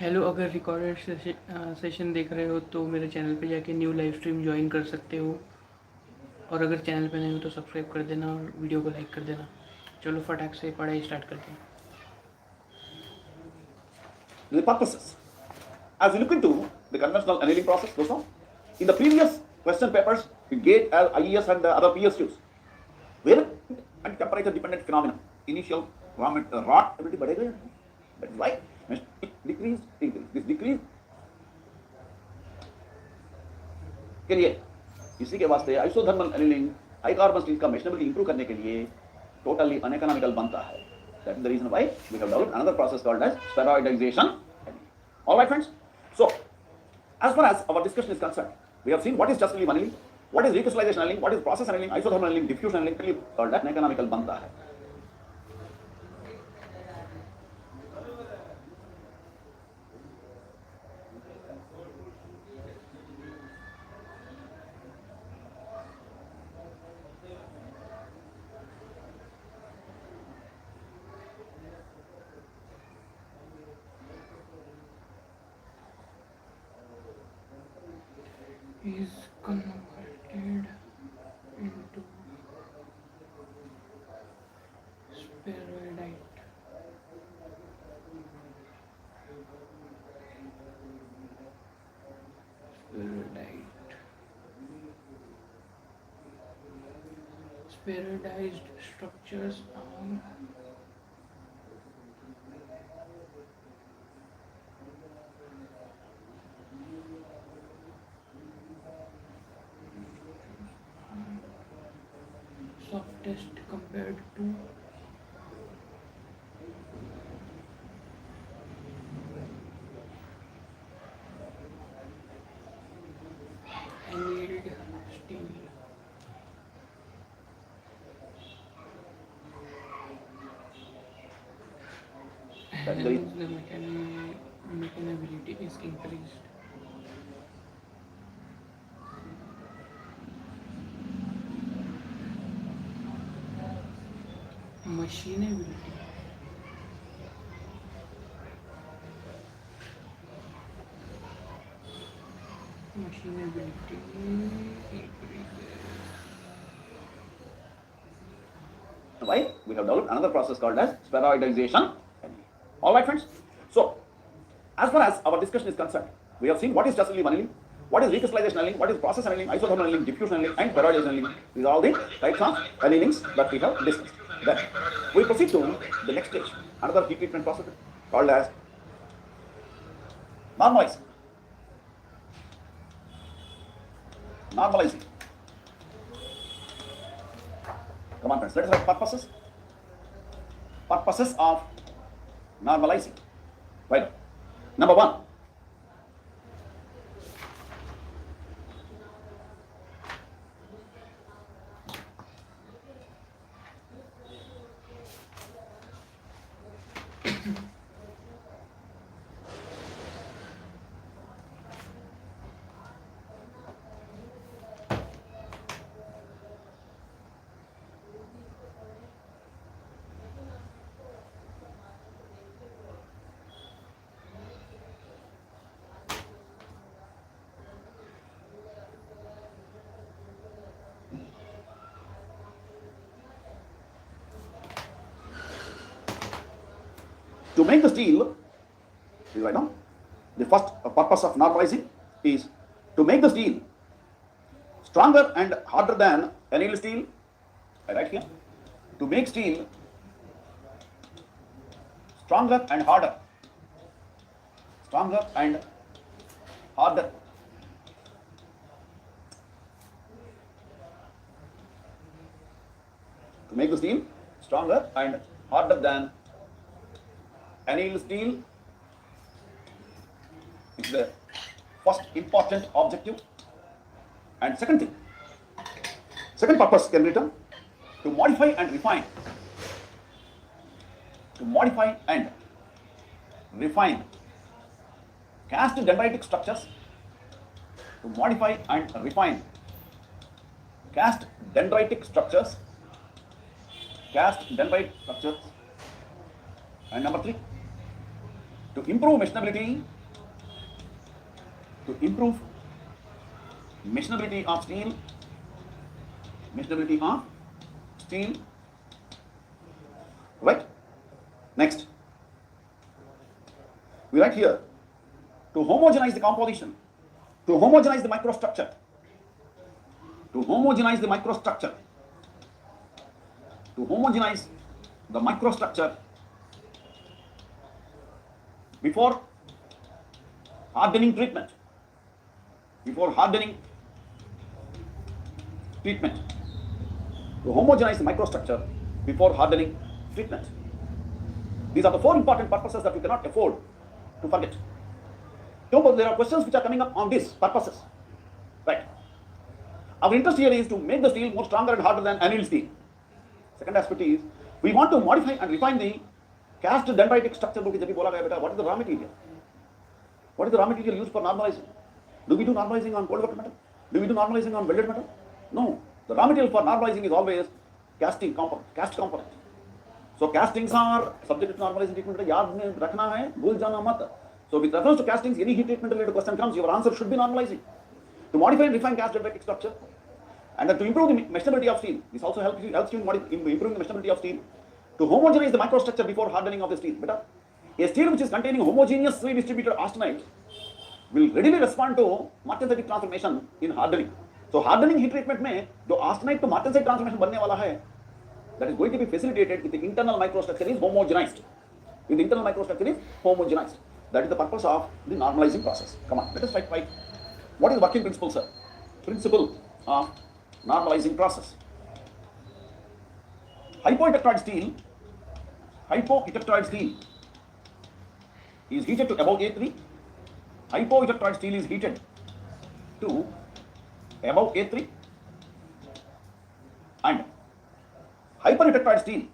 Hello, अगर recorded session देख रहे हो तो मेरे चैनल पे जाके न्यू लाइव स्ट्रीम ज्वाइन कर सकते हो। और अगर चैनल पे नए हो तो सब्सक्राइब कर देना और वीडियो को लाइक कर देना। चलो फटाक से पढ़ाई स्टार्ट करते हैं। The purposes. As we look into the conventional annealing process goes on, in the previous question papers, we get IES and other PSUs, where and temperature dependent phenomena, initial rot ability बढ़ेगा. That is why decrease, increase. This decrease के लिए इसी के वास्ते isothermal annealing high carbon steel का मेशनेबिलिटी improve करने के लिए टोटली अनइकोनॉमिकल बनता है. That is the reason why we have developed another process called as spheroidization. All right, friends. So, as far as our discussion is concerned, we have seen what is just annealing annealing, what is recrystallization annealing, what is process annealing, isothermal annealing, diffusion annealing, called as economical बनता है. Is converted into spheroidite. Spheroidized structures are softest compared to annealed steel. Hence the mechanability is increased. Machinability. Machinability increases. Why? We have developed another process called as spheroidization. All right, friends. So, as far as our discussion is concerned, we have seen what is just annealing, what is recrystallization annealing, what is process annealing, isothermal annealing, diffusion annealing, and spheroidization annealing. These are all the types of annealings that we have discussed. Then we proceed to the next stage, another heat treatment process called as normalizing. Normalizing. Come on, friends. Let us write purposes. Purposes of normalizing. Right. Number one. To make the steel, right now, the first purpose of normalizing is to make the steel stronger and harder than annealed steel. I write here. To make steel stronger and harder. Stronger and harder. To make the steel stronger and harder than annealed steel is the first important objective. And second purpose can be written to modify and refine. To modify and refine cast dendritic structures. To modify and refine cast dendritic structures. Cast dendrite structures. And number three, To improve machinability, to improve machinability of steel, right? Next, we write here to homogenize the composition, to homogenize the microstructure, to homogenize the microstructure, to homogenize the microstructure before hardening treatment, before hardening treatment, to homogenize the microstructure before hardening treatment. These are the four important purposes that you cannot afford to forget. There are questions which are coming up on these purposes, right? Our interest here is to make the steel more stronger and harder than annealed steel. Second aspect is we want to modify and refine the cast dendritic structure. What is the raw material? What is the raw material used for normalizing? Do we do normalizing on cold work metal? Do we do normalizing on welded metal? No. The raw material for normalizing is always casting component, cast component. So castings are subject to normalizing treatment. याद में रखना है, भूल जाना मत. So with reference to castings, any heat treatment related question comes, your answer should be normalizing. To modify and refine cast dendritic structure, and then to improve the machinability of steel. This also helps you in improving the machinability of steel. To homogenize the microstructure before hardening of the steel. Better, a steel which is containing homogeneously distributed austenite will readily respond to martensitic transformation in hardening. So hardening heat treatment में जो austenite to martensite transformation बनने वाला है, that is going to be facilitated if the internal microstructure is homogenized. If the internal microstructure is homogenized, that is the purpose of the normalizing process. Come on, let us write. What is the working principle, sir? Principle of normalizing process. Hypoelectroid steel is heated to above A3. Hypoelectroid steel is heated to above A3, and hyperelectroid steel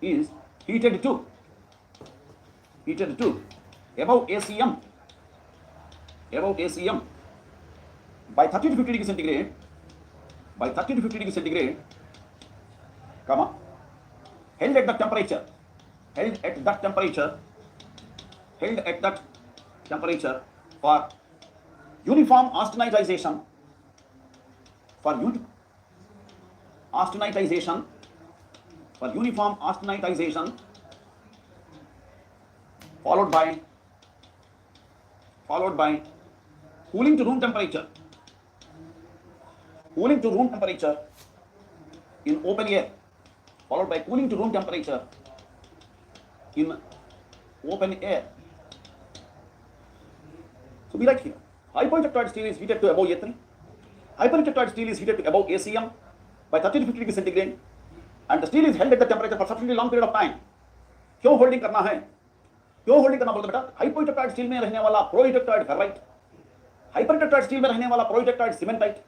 is heated to above ACM by 30 to 50 degrees centigrade, comma, held at that temperature for uniform austenitization, followed by cooling to room temperature in open air, So we write here, hypoelectroid steel is heated to above A3, hyperelectroid steel is heated to above ACM by 30 to 50 degrees centigrade, and the steel is held at the temperature for sufficiently long period of time. क्यों holding करना बोलते बेटा? हाइपोइलेक्ट्रोइड steel में रहने वाला प्रोइलेक्ट्रोइड ferrite, हाइपरइलेक्ट्रोइड steel में रहने वाला प्रोइलेक्ट्रोइड सीमेंटाइट,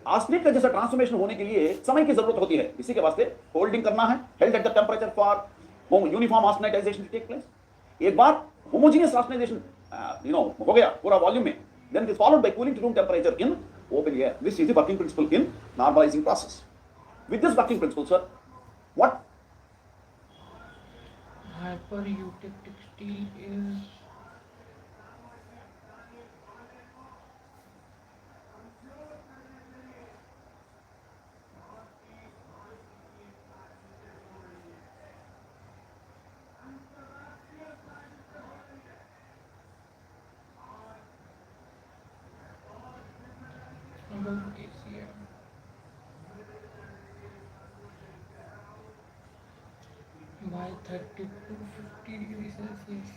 ऑस्टेनाइट का जैसा ट्रांसफॉर्मेशन होने के लिए समय की जरूरत होती है. इसी के वास्ते होल्डिंग करना है, held at the temperature for uniform austenitization to take place. एक बार होमोजेनियस ऑस्टेनाइजेशन हो गया पूरा वॉल्यूम में, then it is followed by cooling to room temperature in open air. This is the working principle in normalizing process. With this working principle, sir, what hyperelectric steel is above ACM. By 30 to 50 degrees Celsius.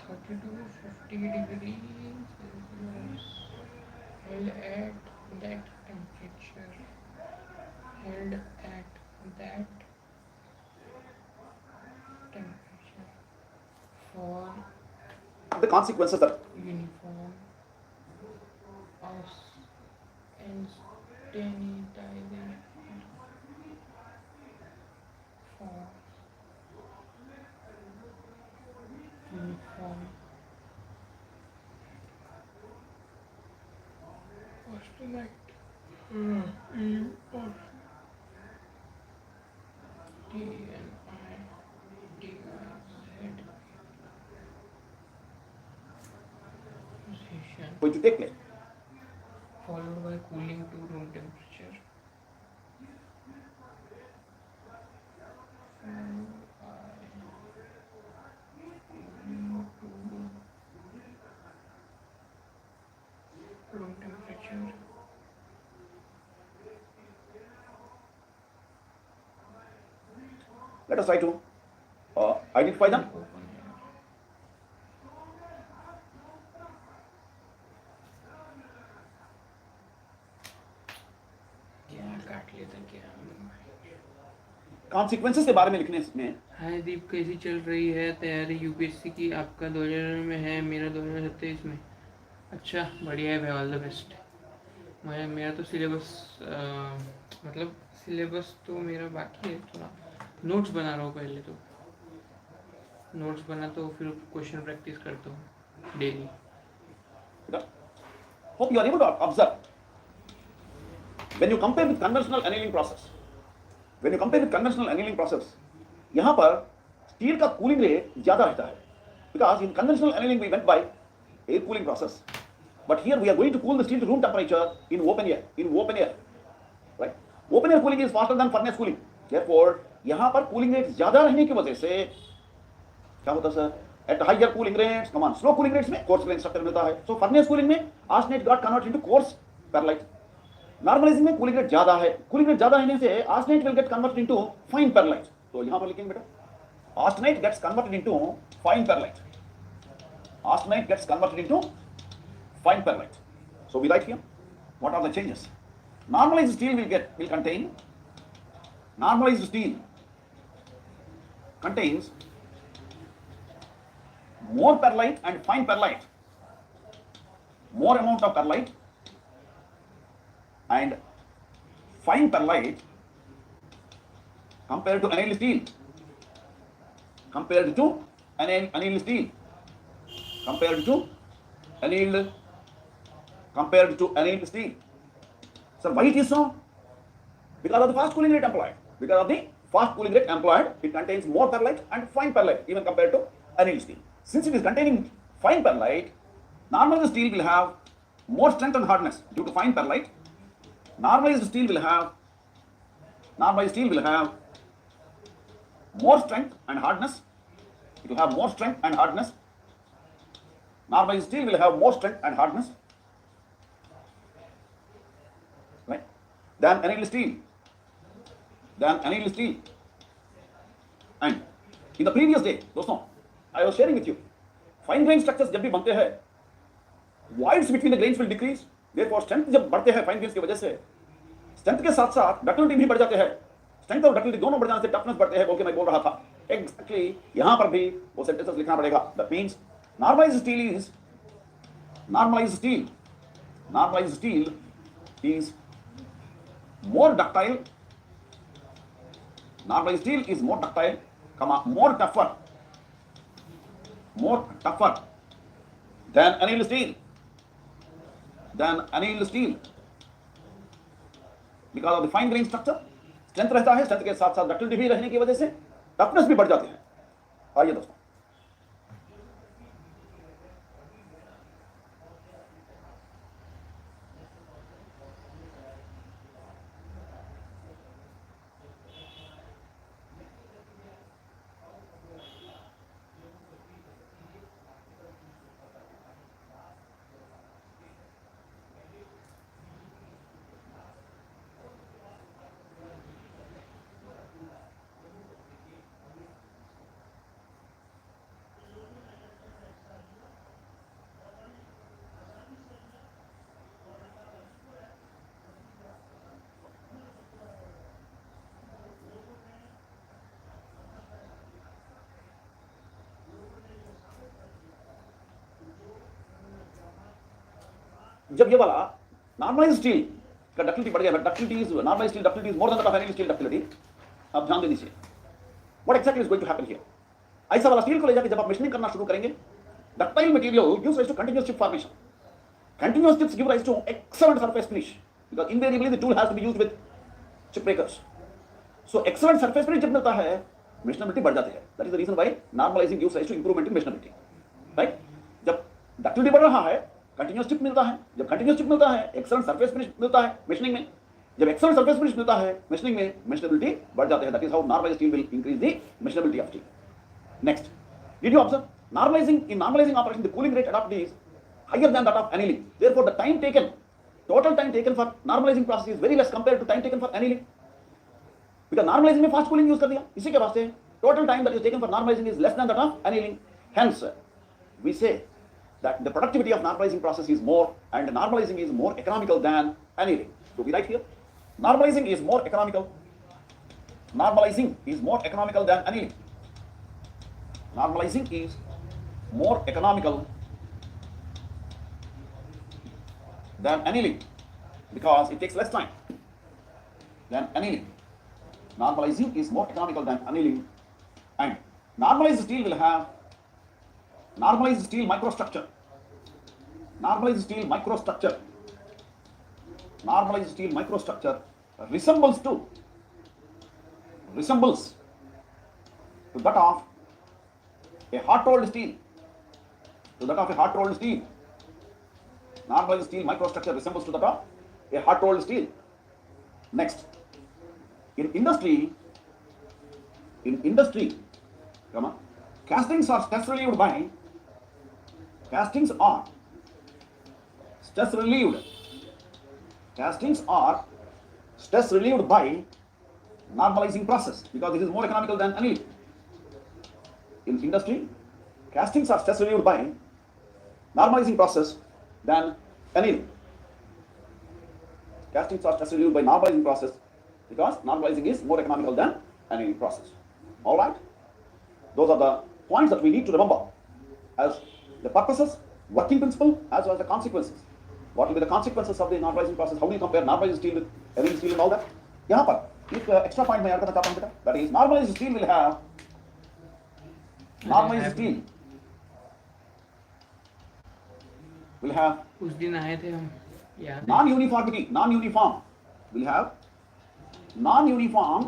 30 to 50 degrees Celsius. Held at that temperature. For the consequences are uniform austenitization for uniform austenite going to take place. Followed by cooling to room temperature. Room temperature. Let us try to identify them. Consequences के बारे में लिखने में। हाय दीप, कैसी चल रही है तैयारी यूपीएससी की? आपका 2000 में है, मेरा 2027 में। अच्छा, बढ़िया है भाई, ऑल द बेस्ट। मेरा तो सिलेबस मतलब सिलेबस तो मेरा बाकी है, थोड़ा नोट्स बना रहा हूँ। पहले तो नोट्स बनाता हूँ, फिर क्वेश्चन प्रैक्टिस करता हूँ daily. Hope you are able to observe when you compare with conventional annealing process. When you compare with conventional annealing process, यहाँ पर स्टील का कूलिंग रेट ज्यादा रहता है, because in conventional annealing we went by air cooling process, but here we are going to cool the steel to room temperature in open air. Right? Open air cooling is faster than furnace cooling. Therefore, यहाँ पर cooling rate ज्यादा रहने की वजह से क्या होता है sir? At higher cooling rates, slow cooling rates में coarse grain structure मिलता है. So furnace cooling में arsenate got converted into coarse perlite. Normalizing में cooling rate ज्यादा है. Cooling rate ज्यादा रहने से arsenate will get converted into fine perlite. तो यहाँ पर लिखेंगे बेटा, arsenate gets converted into fine perlite. Arsenate gets converted into fine perlite. So we write here, what are the changes? Normalized steel will contain, normalized steel contains more perlite and fine perlite, more amount of perlite and fine perlite compared to annealed steel, compared to annealed steel, compared to annealed steel. So why it is so? Because of the fast cooling rate employed. Because of the fast cooling rate employed, it contains more perlite and fine perlite even compared to annealed steel. Since it is containing fine perlite, normalized steel will have more strength and hardness due to fine perlite. Normalized steel will have more strength and hardness. It will have more strength and hardness. Normalized steel will have more strength and hardness, right, than annealed steel. And in the previous day, दोस्तों, I was sharing with you, fine grain structures जब भी बनते हैं, voids between the grains will decrease. Therefore strength जब बढ़ते हैं fine grains की वजह से, strength के साथ साथ ductility भी बढ़ जाते हैं. Strength और ductility दोनों बढ़ जाने से toughness बढ़ते हैं, बोल के मैं बोल रहा था. Exactly यहाँ पर भी वो sentences लिखना पड़ेगा. That means normalized steel is more ductile. Normalized steel is more ductile, more tougher than annealed steel. Because of the fine grain structure, strength रहता है, strength के साथ साथ ductility भी रहने की वजह से toughness भी बढ़ जाते हैं. आइए दोस्तों, जब ये वाला नॉर्मलाइज्ड स्टील का डक्टिलिटी बढ़ गया, ductility is normalised steel ductility is more than that of annealing steel ductility. आप ध्यान दे दीजिए, what exactly is going to happen here. ऐसा वाला स्टील को ले जाके जब आप मशीनिंग करना शुरू करेंगे, ductile material gives rise to continuous chip formation. Continuous chips give rise to excellent surface finish, because invariably the tool has to be used with chip breakers. So excellent surface finish जब मिलता है machinability बढ़ जाती है. That is the reason why normalizing gives rise to improvement in machinability. Right. जब ductility बढ़ रहा है कंटिन्यूअस टिप मिलता है. जब कंटिन्यूअस टिप मिलता है एक्सेलेंट सरफेस फिनिश मिलता है मेशनिंग में. जब एक्सेलेंट सरफेस फिनिश मिलता है मेशनिंग में मेशनेबिलिटी बढ़ जाती है. That is how normalized steel will increase the machinability of steel. Next, did you observe normalizing operation the cooling rate adopted is higher than that of annealing. Therefore the total time taken for normalizing process is very less compared to time taken for annealing. Because normalizing में fast cooling use कर दिया, इसी के वास्ते total time that is taken for normalizing is less than that of annealing. Hence we say that the productivity of normalizing process is more and normalizing is more economical than annealing. So we write here normalizing is more economical than annealing. Normalizing is more economical than annealing because it takes less time than annealing. Normalizing is more economical than annealing, and normalized steel will have normalized steel microstructure. Normalized steel microstructure resembles to that of a hot rolled steel. Normalized steel microstructure resembles to that of a hot rolled steel. Next, in industry, castings are stress relieved by normalizing process because this is more economical than annealing. In industry, castings are stress relieved by normalizing process than annealing. Castings are stress relieved by normalizing process because normalizing is more economical than annealing process. All right, those are the points that we need to remember as the purposes, working principle, as well as the consequences. What will be the consequences of the normalizing process? How do you compare normalized steel with annealing steel and all that? यहाँ पर एक extra point मैं याद करना चाहता हूँ बेटा. That is normalized steel will have उस दिन आए थे हम, याद है? non-uniform will have non-uniform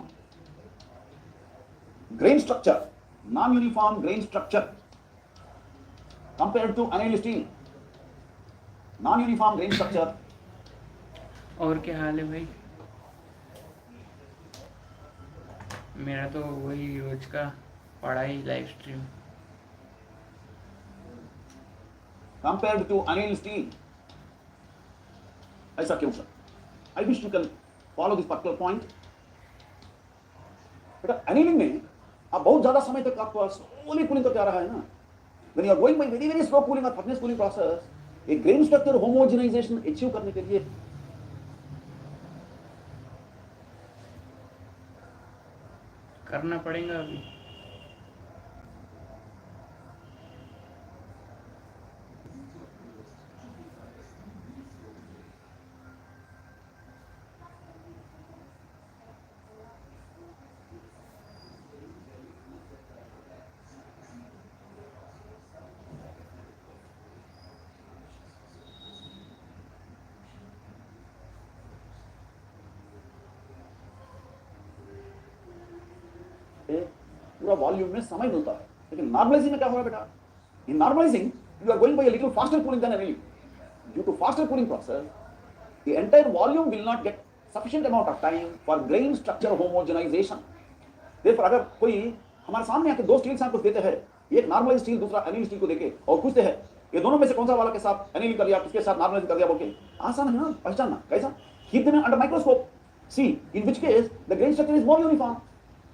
grain structure compared to annealed steel. Non-uniform grain structure. और क्या हाल है भाई? मेरा तो वही रोज का पढ़ाई live stream. Compared to annealed steel. ऐसा क्यों sir? I wish you can follow this particular point. बेटा annealing में आप बहुत ज़्यादा समय तक आप slowly cooling करके आ रहा है ना. When you are going by very very slow cooling or furnace cooling process, एक grain structure homogenization achieve करने के लिए करना पड़ेगा अभी. पूरा वॉल्यूम में समय मिलता है. लेकिन नॉर्मलाइजिंग में क्या हो रहा है बेटा? In normalizing you are going by a little faster cooling than annealing. Due to faster cooling process, the entire volume will not get sufficient amount of time for grain structure homogenization. Therefore, अगर कोई हमारे सामने आके दो steel sample देते हैं, एक normalised steel दूसरा annealed स्टील को देके और पूछते हैं ये दोनों में से कौन सा वाला के साथ annealing कर लिया, किसके साथ नॉर्मलाइज कर दिया बोल के, आसान है ना पहचानना. कैसा? Keep them under microscope. See in which case the grain structure is more uniform.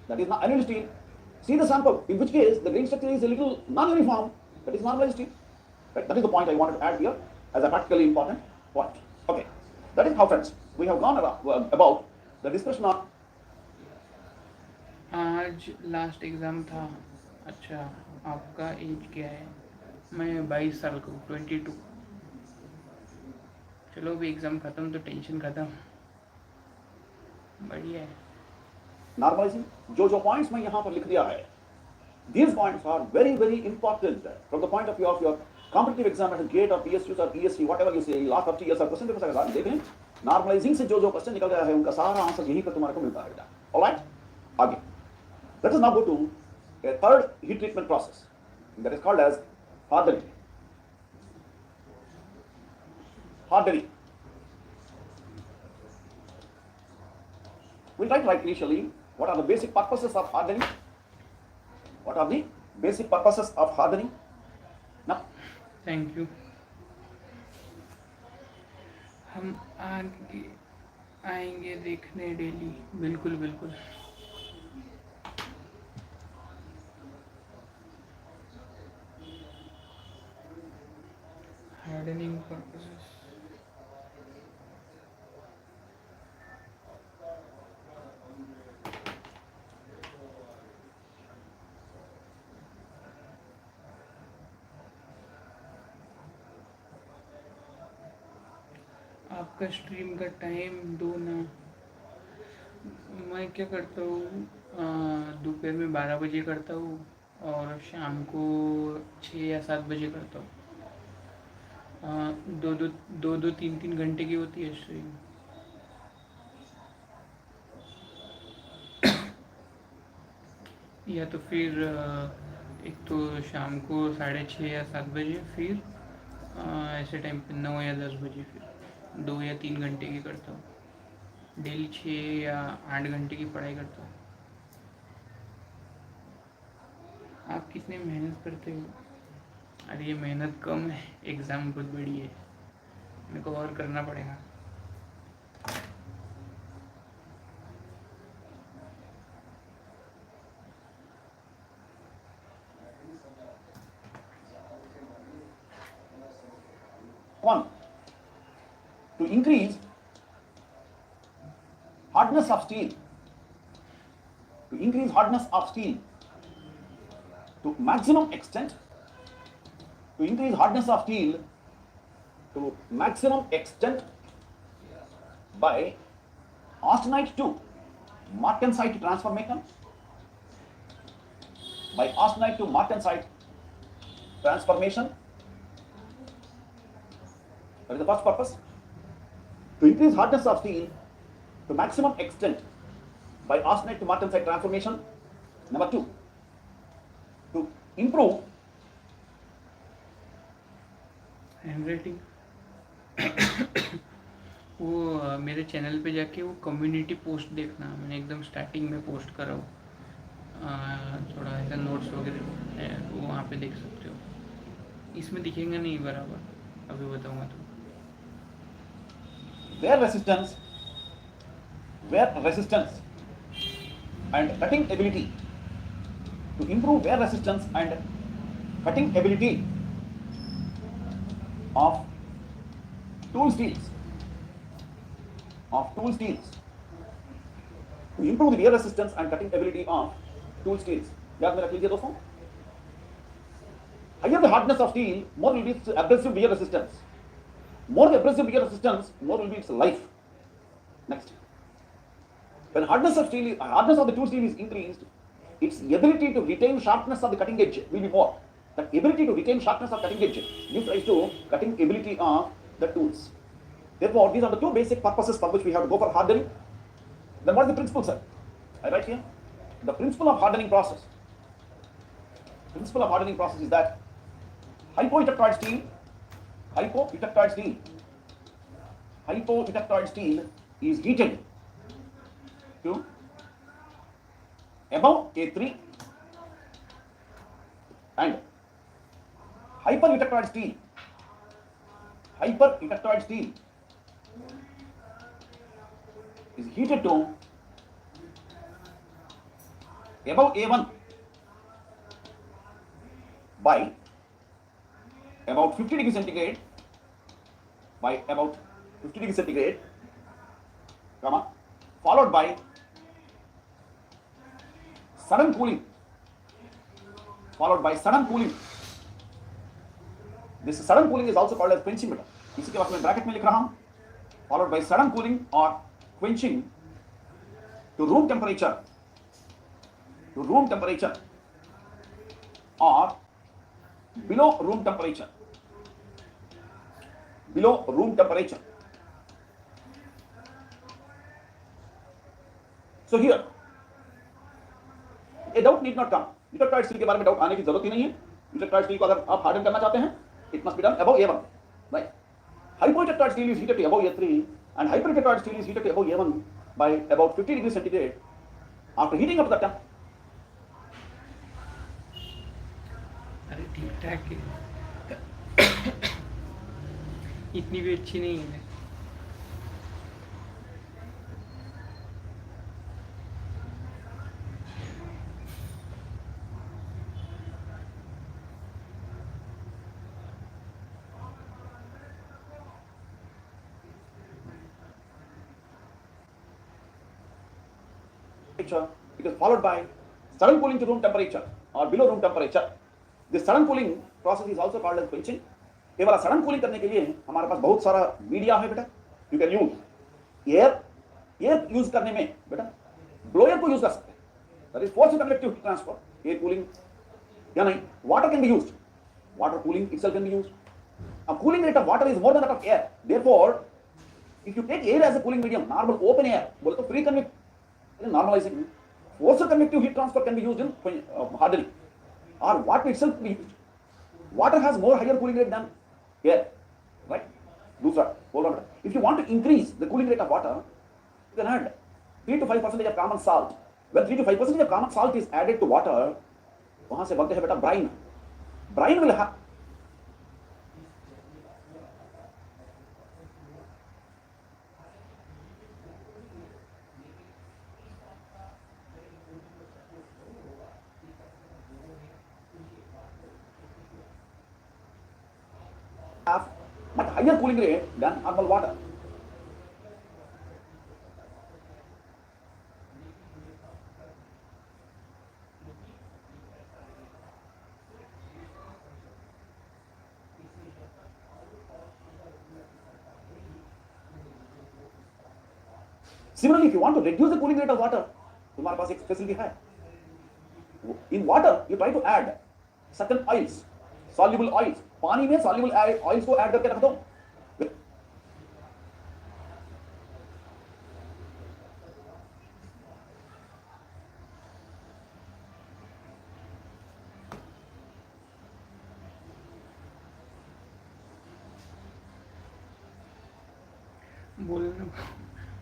That is not annealed steel. See the sample, in which case the grain structure is a little non-uniform. That is normalized steel. Right? That is the point I wanted to add here as a practically important point. Okay, that is how, friends, we have gone about the discussion on. आज last exam था. अच्छा, आपका as क्या है? मैं 22 साल का हूँ, 22. चलो भी एग्ज़ाम ख़त्म तो टेंशन ख़त्म. बढ़िया है. Normalizing, जो पॉइंट्स मैं यहाँ पर लिख दिया है, these points are very very important from the point of view of your competitive exam at GATE or PSUs or ESC, whatever you say, last 50 years or question papers अगर देखें, normalizing से जो क्वेश्चन निकल गया है उनका सारा answer यहीं पर तुम्हारे को मिलता है बेटा. All right, आगे let us now go to a third heat treatment process that is called as hardening. Hardening. We'll try to write initially what are the basic purposes of hardening. What are the basic purposes of hardening? Now, thank you. हम आगे आएंगे देखने daily, बिल्कुल बिल्कुल। Hardening purposes, आपका stream का time दो ना। मैं क्या करता हूँ, दोपहर में 12 बजे करता हूँ और शाम को 6 या 7 बजे करता हूँ। दो 3 घंटे की होती है स्ट्रीम। या तो फिर एक तो शाम को 6:30 या 7 बजे, फिर ऐसे टाइम पे 9 या 10 बजे, फिर 2 या 3 घंटे की करता हूँ। डेली 6 या 8 घंटे की पढ़ाई करता हूँ। आप कितने मेहनत करते हो? अरे ये मेहनत कम है, एग्ज़ाम बहुत बड़ी है, मेरे को और करना पड़ेगा। one, to increase hardness of steel, to increase hardness of steel to maximum extent, to increase hardness of steel to maximum extent by austenite to martensite transformation, by austenite to martensite transformation. That is the first purpose. To increase hardness of steel to maximum extent by austenite to martensite transformation. Number 2, to improve handwriting वो मेरे channel पे जाके वो community post देखना, मैंने एकदम starting में post करा हूँ। थोड़ा ऐसा नोट्स वगैरह है, वो वहाँ पे देख सकते हो। इसमें दिखेगा नहीं बराबर, अभी बताऊँगा तो। wear resistance and cutting ability, to improve wear resistance and cutting ability of tool steels, to improve the wear resistance and cutting ability of tool steels. याद में रख लीजिए दोस्तों, higher the hardness of steel, more will be its abrasive wear resistance. More the abrasive wear resistance, more will be its life. Next, when hardness of the tool steel is increased, its ability to retain sharpness of the cutting edge will be more. That ability to retain sharpness of cutting edge gives rise to cutting ability of the tools. Therefore, these are the two basic purposes for which we have to go for hardening. Then what is the principle, sir? I write here. The principle of hardening process. Principle of hardening process is that hypoelectroid steel is heated to above A3, and hyperelectroid steel is heated to above A1 by about 50 degrees centigrade, followed by sudden cooling. This sudden cooling is also called as quenching method. इसी के बाद मैं bracket में लिख रहा हूं, followed by sudden cooling or quenching to room temperature or below room temperature. So here a doubt need not come. Eutectoid steel के बारे में डाउट आने की जरूरत ही नहीं है। यूटेक्टाइड स्टील को अगर आप हार्डन करना चाहते हैं, it must be done above A1, right. Hypoeutectoid steel is heated above A3 and hypertetraid steel is heated above A1 by about 50 degrees centigrade. After heating up the temp, अरे ठीक ठाक है, इतनी भी अच्छी नहीं है। it is followed by sudden cooling to room temperature or below room temperature. This sudden cooling process is also called as quenching. ये वाला सडन कूलिंग करने के लिए हमारे पास बहुत सारा मीडिया है बेटा। You can use air use करने में बेटा ब्लोअर को यूज कर सकते हैं, that is force convective heat transfer, air cooling या नहीं। Water can be used, water cooling itself can be used. A cooling rate of water is more than that of air. Therefore, if you take air as a cooling medium, normal open air, बोले तो free convect, normalizing, force convective heat transfer can be used in hardening, or water itself can be used. Water has more higher cooling rate than air, right? दूसरा, hold on. If you want to increase the cooling rate of water, you can add 3 to 5% of common salt. When 3 to 5% of common salt is added to water, वहाँ से बनते हैं बेटा brine. Brine will have much higher cooling rate than normal water. Similarly, if you want to reduce the cooling rate of water, तुम्हारे पास एक facility है. In water, you try to add certain oils, soluble oils. पानी में soluble oils को add करके रख दो.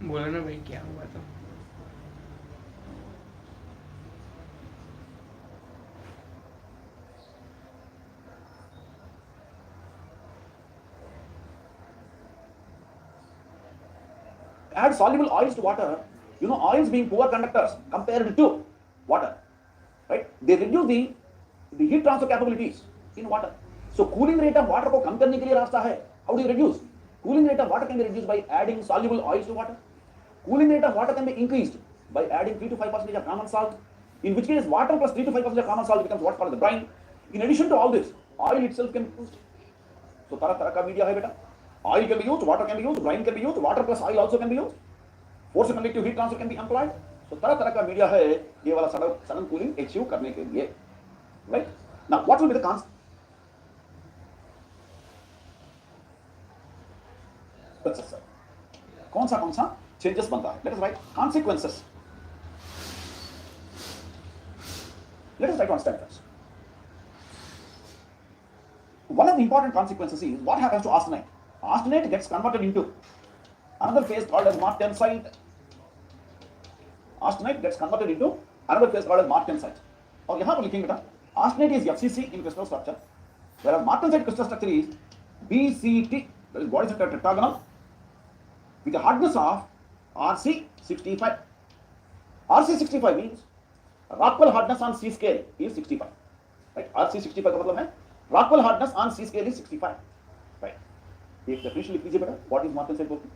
बोलो ना भाई क्या हुआ तो। Add soluble oils to water. You know, oils being poor conductors compared to water, right? They reduce the heat transfer capabilities in water. So cooling rate of water को कम करने के लिए रास्ता है. How do you reduce? Cooling rate of water can be reduced by adding soluble oils to water. Cooling rate of water can be increased by adding 3 to 5% of common salt. In which case, water plus 3 to 5% of common salt becomes what's called the brine. In addition to all this, oil itself can be used. So तरह तरह का media है बेटा. Oil can be used, water can be used, brine can be used, water plus oil also can be used. Force convective heat transfer can be employed. So तरह तरह का media है ये वाला सडन कूलिंग अचीव करने के लिए, right? Now what will be the consequences? कौन सा चेंजेस बनता है? Let us write consequences. Let us try to understand first. One of the important consequences is what happens to austenite. Austenite gets converted into another phase called as martensite. Austenite gets converted into another phase called as martensite. और यहाँ पर लिखेंगे बेटा, austenite is FCC in crystal structure, whereas martensite crystal structure is BCT, that is body center tetragonal, with a hardness of RC65. RC65 means Rockwell hardness on C scale is 65. Right? RC65 का मतलब है Rockwell hardness on C scale is 65. Right? एक definition लिख लीजिए बेटा. What is martensite working?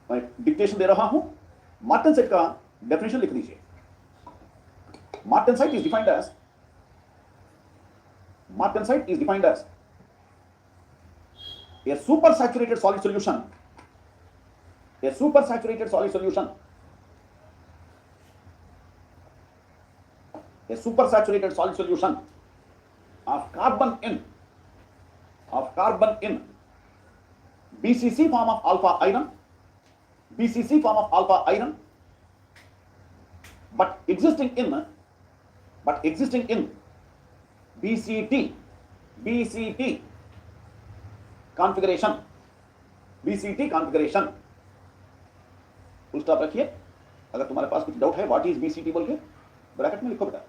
मैं dictation दे रहा हूं. मार्टेनसाइट का डेफिनेशन लिख दीजिए. Martensite is defined as a supersaturated solid solution. A supersaturated solid solution a supersaturated solid solution of carbon in BCC form of alpha iron, but existing in BCT configuration, full stop रखिए। अगर तुम्हारे पास कुछ doubt है what is BCT बोल के bracket में लिखो बेटा।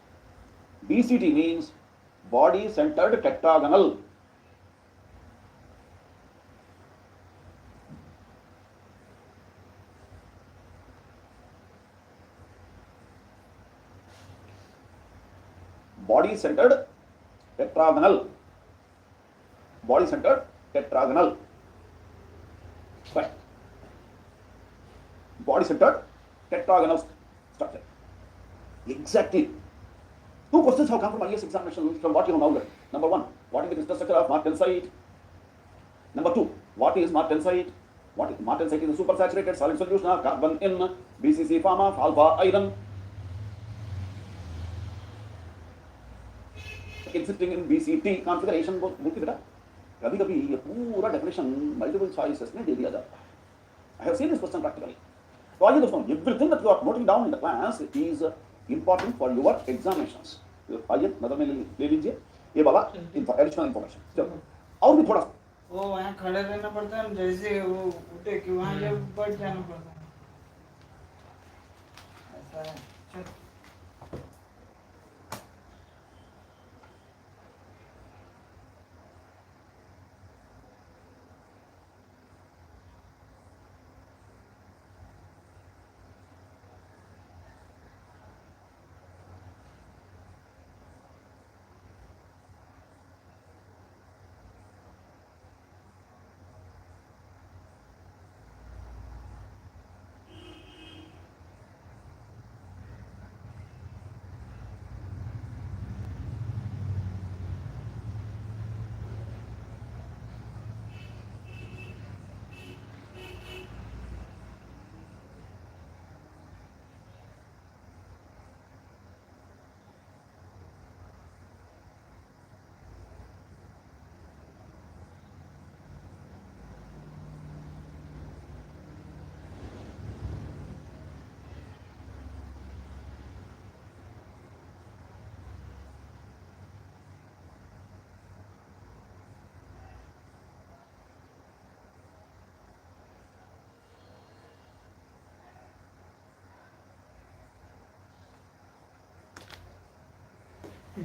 BCT means body centred tetragonal. Body centred tetragonal, body centred tetragonal, body centered tetragonal structure. Exactly. Two questions have come from IAS examination from what you have now learned. Number one, what is the crystal structure of martensite? Number two, what is martensite? Martensite is a supersaturated solid solution of carbon in BCC form of alpha iron existing in BCT configuration. बोलती बेटा कभी कभी ये पूरा definition multiple choices में दे दिया जाता है। I have seen this question practically. तो आइए दोस्तों, everything that you are noting down in the class is important for your examinations. आइए नजर में ले लीजिए ये वाला एडिशनल इंफॉर्मेशन। चलो और भी थोड़ा वो वहाँ खड़े रहना पड़ता है, जैसे वो उठे कि वहाँ जब बैठ जाना पड़ता है, ऐसा है। चल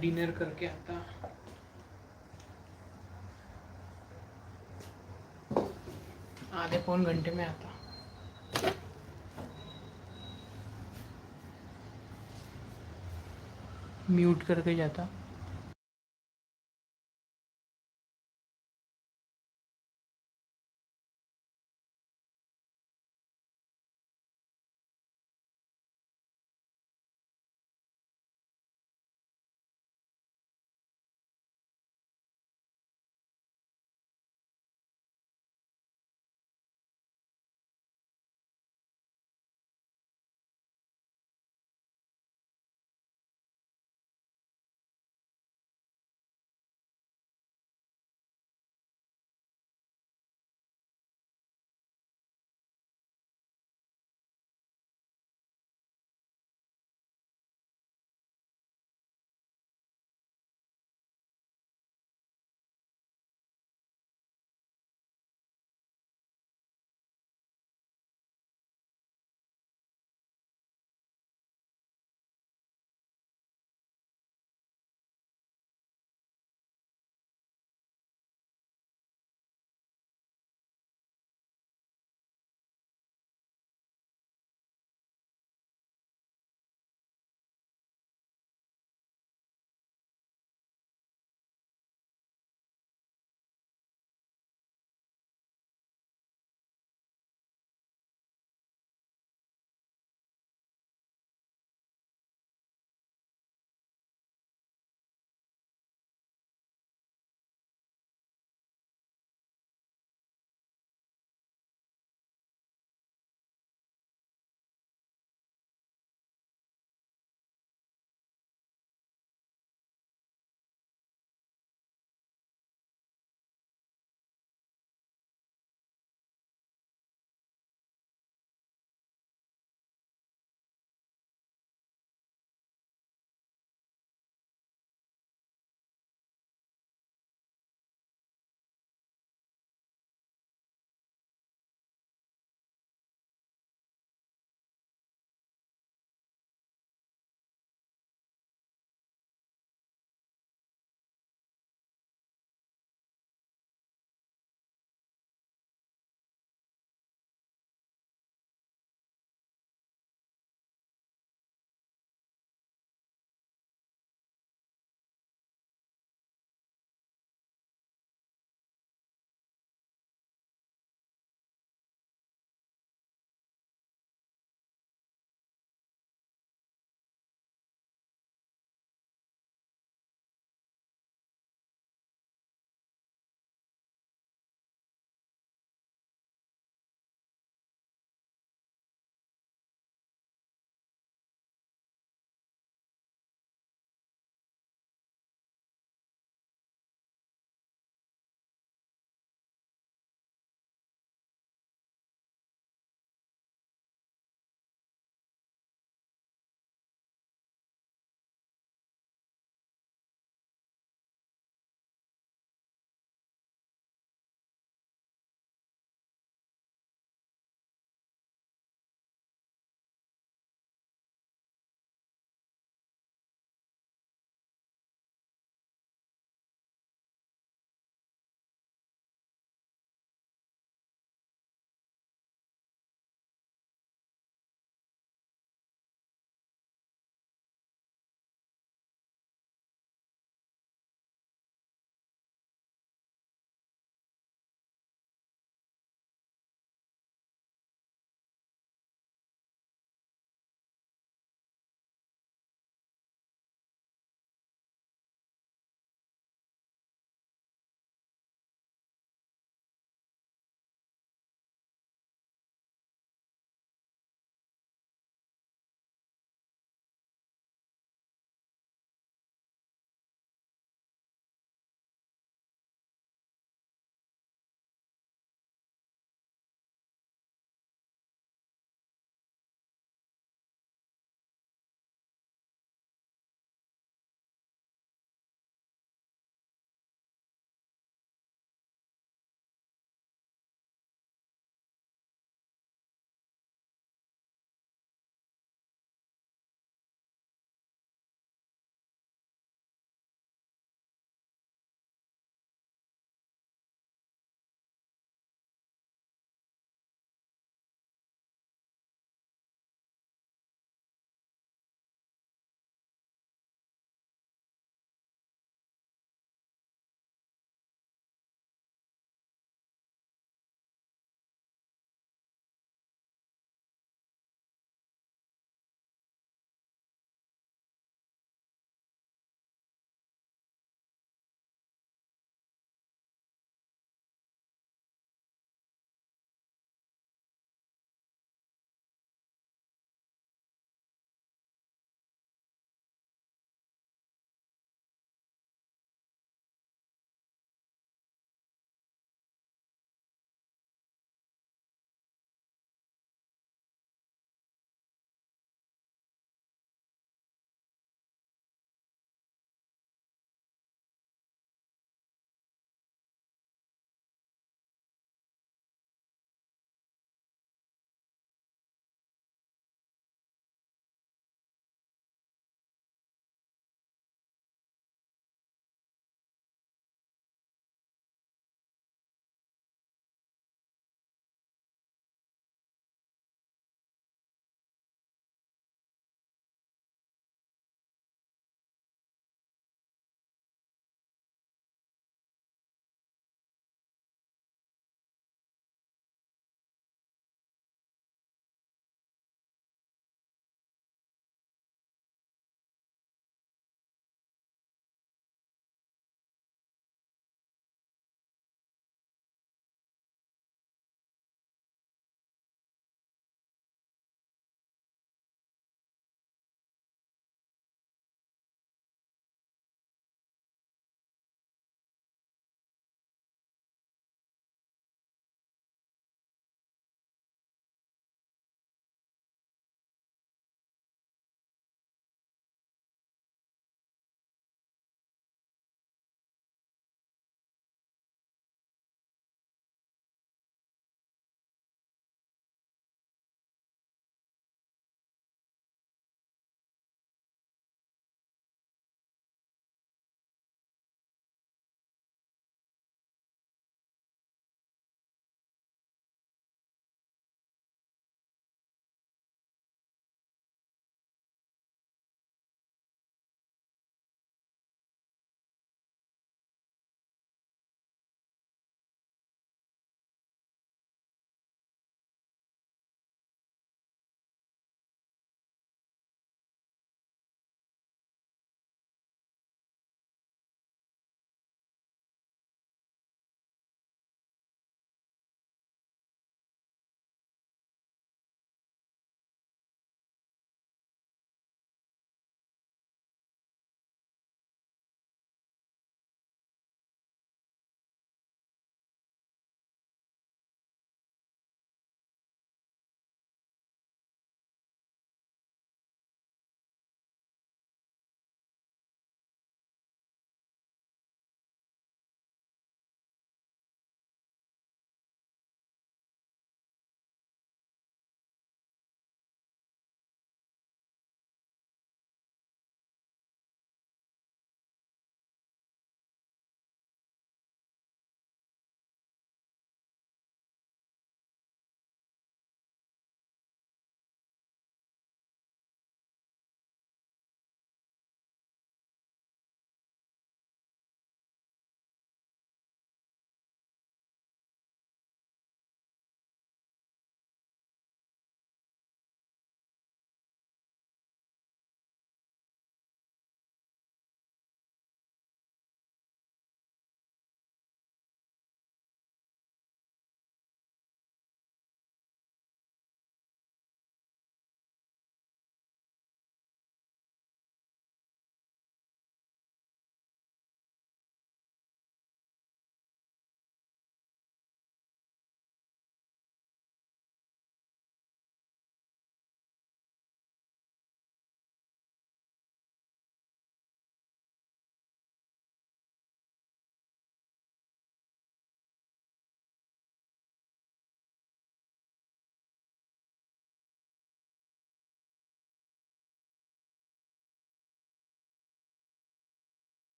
डिनर करके आता, आधे पौन घंटे में आता। म्यूट करके जाता।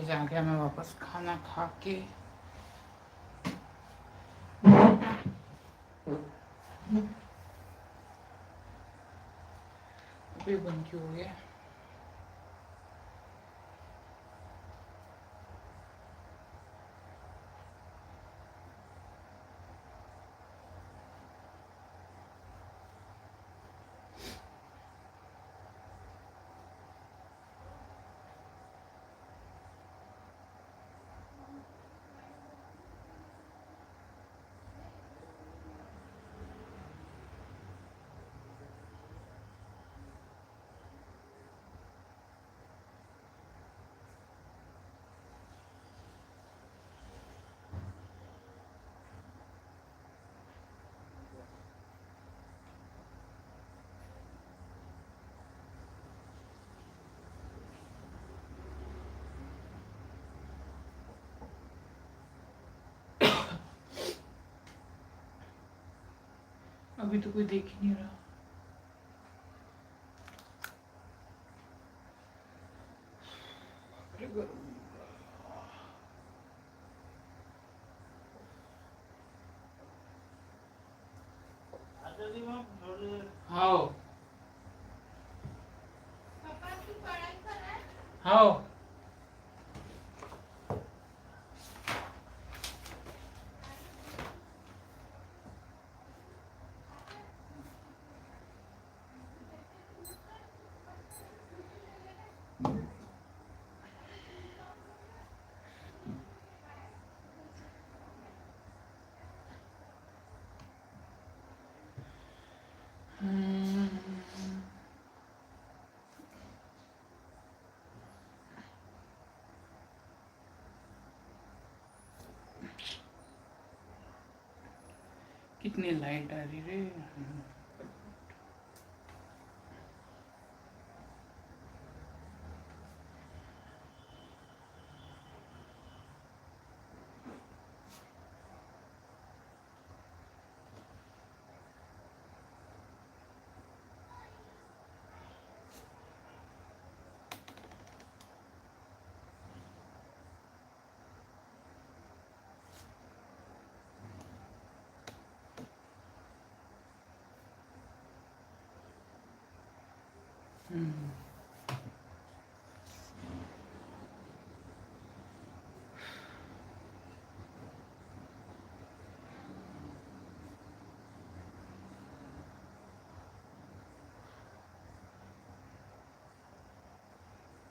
गाइस आ गया मैं वापस खाना खा के। अभी बंद क्यों हो गया? अभी तो कोई देख ही नहीं रहा। हाँ हाँ कितनी लाइट आ रही रे।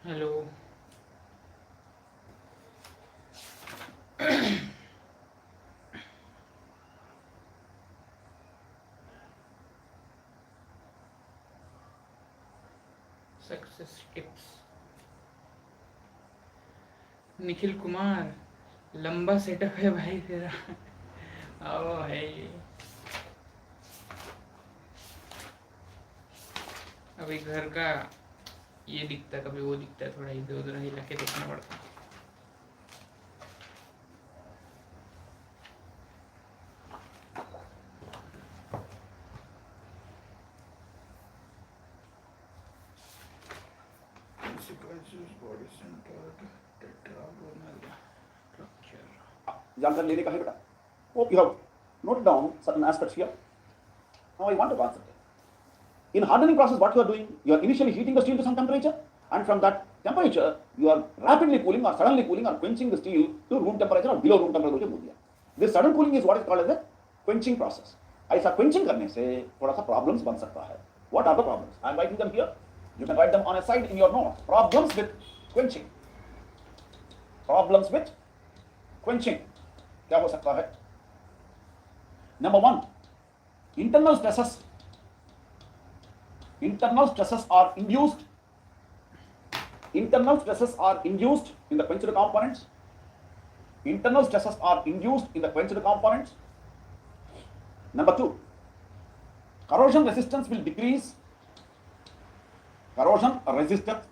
Hello success tips. Nikhil Kumar लंबा सेटअप है भाई तेरा। आओ है ये। अभी घर का ये दिखता है, कभी वो दिखता है, थोड़ा इधर उधर हिला के देखना पड़ता है। जानकारी लेने का है बेटा। Hope you have noted down certain aspects here. Now I want to concentrate. In hardening process, what you are doing, you are initially heating the steel to some temperature, and from that temperature, you are rapidly cooling or suddenly cooling or quenching the steel to room temperature or below room temperature. This sudden cooling is what is called as a quenching process. ऐसा quenching करने से थोड़ा सा problems बन सकता है. What are the problems? I am writing them here. You can write them on a side in your notes. Problems with quenching. Problems with quenching. क्या हो सकता है? Number one, internal stresses. Internal stresses are induced. Internal stresses are induced in the quenched components. Internal stresses are induced in the quenched components. Number two, corrosion resistance will decrease. Corrosion resistance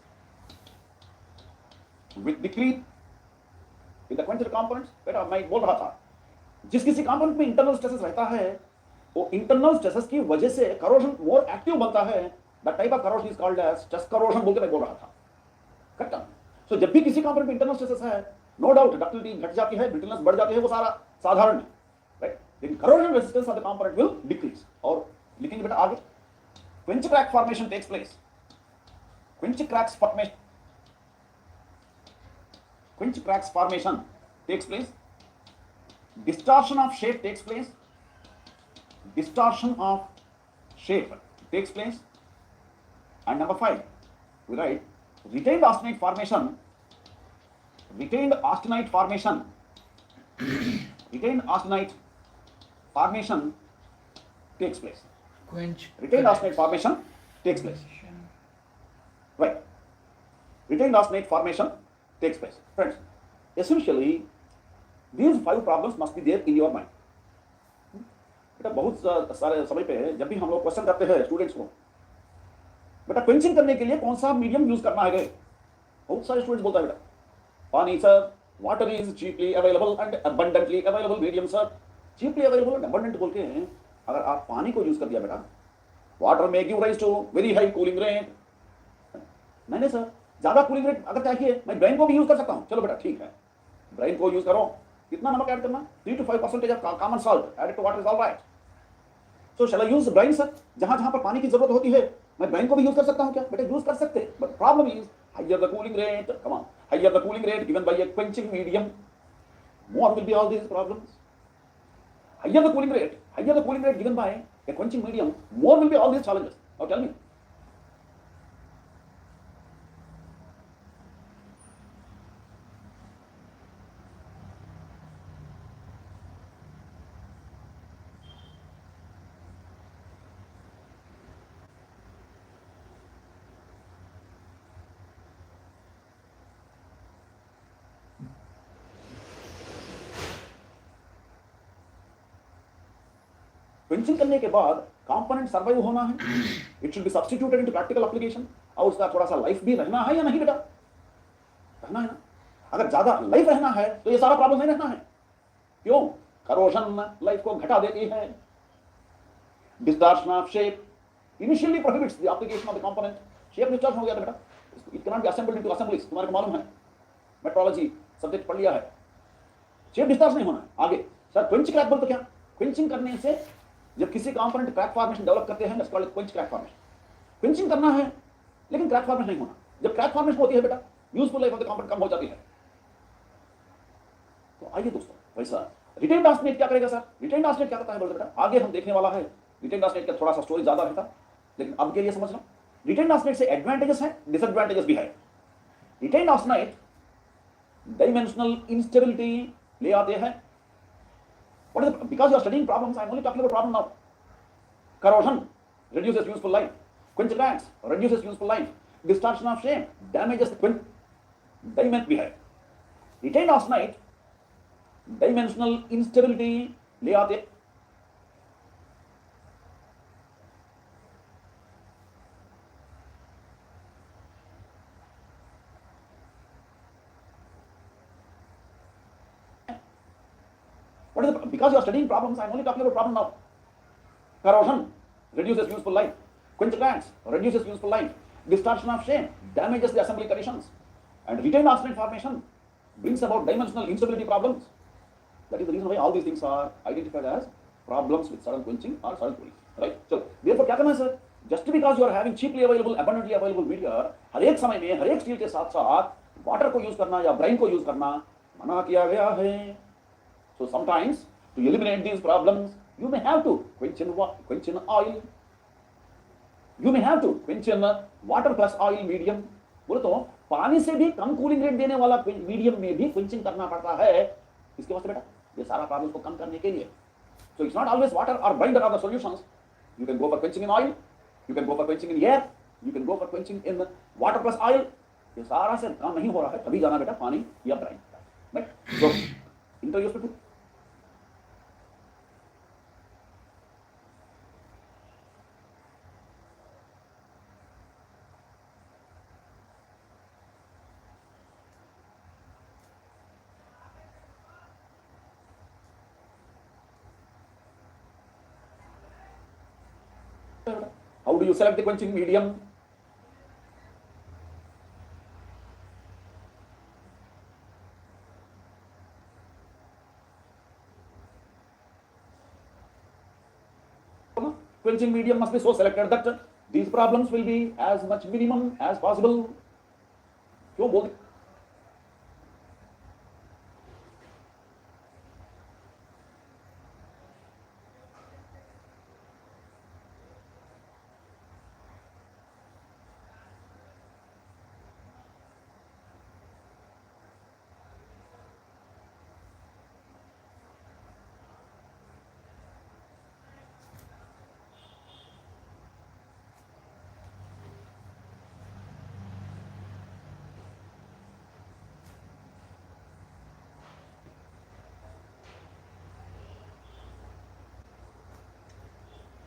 will decrease in the quenched components. बेटा मैं बोल रहा था, जिस किसी component में internal stresses रहता है, वो इंटरनल स्ट्रेसेस की वजह से करोजन मोर एक्टिव बनता है. That type of corrosion is called as stress corrosion बोल के मैं बोल रहा था. करेक्ट. सो जब भी किसी कंपोनेंट में इंटरनल स्ट्रेसेस है, नो डाउट डक्टिलिटी घट जाती है, ब्रिटलनेस बढ़ जाती है, वो सारा साधारण है, राइट? लेकिन corrosion resistance of the component will decrease. और लिखेंगे बेटा आगे, quench crack formation takes place, quench cracks formation, quench cracks formation takes place, distortion of shape takes place, distortion of shape takes place, and number 5 we write retained austenite formation, retained austenite formation, retained austenite formation takes place, quench retained austenite formation takes place, right? Retained austenite formation takes place, friends. Essentially these 5 problems must be there in your mind. बेटा बहुत सारे समय पे जब भी हम लोग question करते हैं स्टूडेंट्स को, बेटा क्वेंचिंग करने के लिए कौन सा मीडियम यूज करना है, बहुत सारे स्टूडेंट्स बोलता है बेटा पानी sir, water is cheaply available and abundantly available medium sir. Cheaply available and abundant बोल के अगर आप पानी को यूज कर दिया बेटा, water may give rise to very high cooling rate, नहीं सर ज्यादा कूलिंग रेट अगर चाहिए मैं ब्रेन को भी यूज कर सकता हूं, चलो बेटा ठीक है ब्रेन को यूज करो, कितना नमक ऐड करना, 3 to 5% of common salt added to water is all right. So shall I use brine sir, जहां जहां पर पानी की जरूरत होती है मैं ब्रेन को भी यूज कर सकता हूं क्या, बेटा यूज कर सकते, but problem is higher the cooling rate, come on, higher the cooling rate given by a quenching medium, more will be all these problems. Higher the cooling rate, higher the cooling rate given by a quenching medium, more will be all these challenges। Now tell me, quenching करने के बाद component survive होना है, it should be substituted into practical application, और उसका थोड़ा सा life भी रहना है या नहीं बेटा, रहना है ना। अगर ज्यादा लाइफ रहना है तो ये सारा प्रॉब्लम नहीं रहना है, क्यों, करोजन लाइफ को घटा देती है, distortion of shape initially prohibits the application of the component, shape distortion हो गया बेटा, it can not be assembled into assemblies, तुम्हारे को मालूम है मेट्रोलॉजी सब्जेक्ट पढ़ लिया है, शेप डिस्टॉर्शन नहीं होना है। आगे सर क्विंच क्रैक बोल तो क्या, क्विंचिंग करने से जब किसी कंपोनेंट क्रैक फॉर्मेशन डेवलप करते हैं, that's called क्विंच crack formation. Quenching करना है लेकिन क्रैक फॉर्मेशन नहीं होना, जब क्रैक फॉर्मेशन होती है बेटा useful life of the component कम हो जाती है। तो आइए दोस्तों, वैसा रिटेन्ड ऑस्टेनेट क्या करेगा सर, रिटेन्ड ऑस्टेनेट क्या करता है बोलते बेटा, आगे हम देखने वाला है। रिटेन्ड ऑस्टेनेट का थोड़ा सा स्टोरी ज्यादा रहता, लेकिन अब के लिए समझ लो रिटेन्ड ऑस्टेनेट से एडवांटेजेस है, डिसएडवांटेजेस भी है। रिटेन्ड ऑस्टेनेट डायमेंशनल इंस्टेबिलिटी ले आते हैं। What is it? Because you are studying problems, I am only talking about problem now. Corrosion reduces useful life. Quench cracks reduces useful life. Distortion of shape damages the quench. Dimension भी है. Retained austenite dimensional instability ले आते। What is it? Because you are studying problems, I am only talking about problem now. Corrosion reduces useful life. Quench cracks reduces useful life. Distortion of shape damages the assembly conditions. And retained austenite formation brings about dimensional instability problems. That is the reason why all these things are identified as problems with sudden quenching or sudden cooling. Right? So, therefore, क्या करना है sir? Just because you are having cheaply available, abundantly available media, हर एक समय में हर एक steel के साथ साथ वाटर को यूज करना या ब्राइन को यूज करना मना किया गया है। So sometimes to eliminate these problems, you may have to quench in oil. You may have to quench in water plus oil medium. बोले तो पानी से भी कम कूलिंग रेट देने वाला मीडियम में भी क्वेंचिंग करना पड़ता है। इसके वास्ते बेटा ये सारा प्रॉब्लम को कम करने के लिए। So it's not always water or brine that are the solutions. You can go for quenching in oil. You can go for quenching in air. You can go for quenching in water plus oil. ये सारा से काम नहीं हो रहा है, तभी जाना बेटा पानी या ब्राइन। Right? So interviews पे how do you select the quenching medium? quenching medium must be so selected that these problems will be as much minimum as possible. क्यों बोल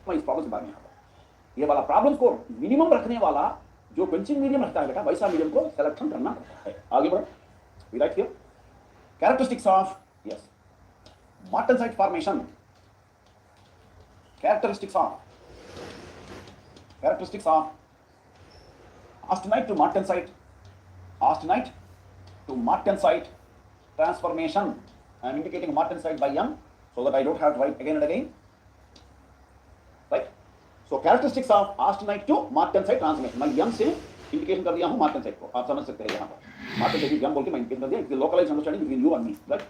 मैं इस प्रॉब्लम से बाहर नहीं आता। ये वाला प्रॉब्लम को मिनिमम रखने वाला जो क्वेंचिंग मीडियम रखता है बेटा, वैसा मीडियम को सिलेक्शन करना पड़ता है। आगे बढ़ो, we write here characteristics of yes martensite formation. Characteristics of austenite to martensite, austenite to martensite transformation. I am indicating martensite by m so that I don't have to write again and again. Right? So characteristics of austenite to martensite transformation. मैं m से indication कर दिया हूँ martensite को, आप समझ सकते हैं यहाँ पर martensite m बोल के मैं इंडिकेट कर दिया। It's a localized understanding between you and me, right?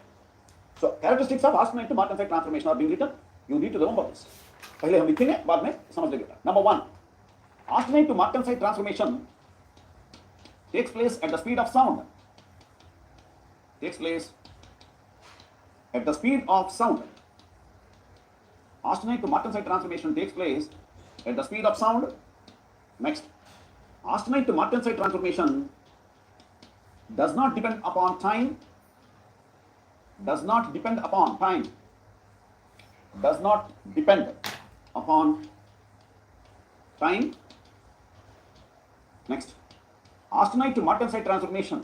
So characteristics of austenite to martensite transformation are being written. You need to remember this. पहले हम लिखेंगे, बाद में समझ लेंगे। Number 1, austenite to martensite transformation takes place at the speed of sound. Takes place at the speed of sound. Austenite to martensite transformation takes place at the speed of sound. Next, austenite to martensite transformation does not depend upon time. Does not depend upon time. Does not depend upon time. Next, austenite to martensite transformation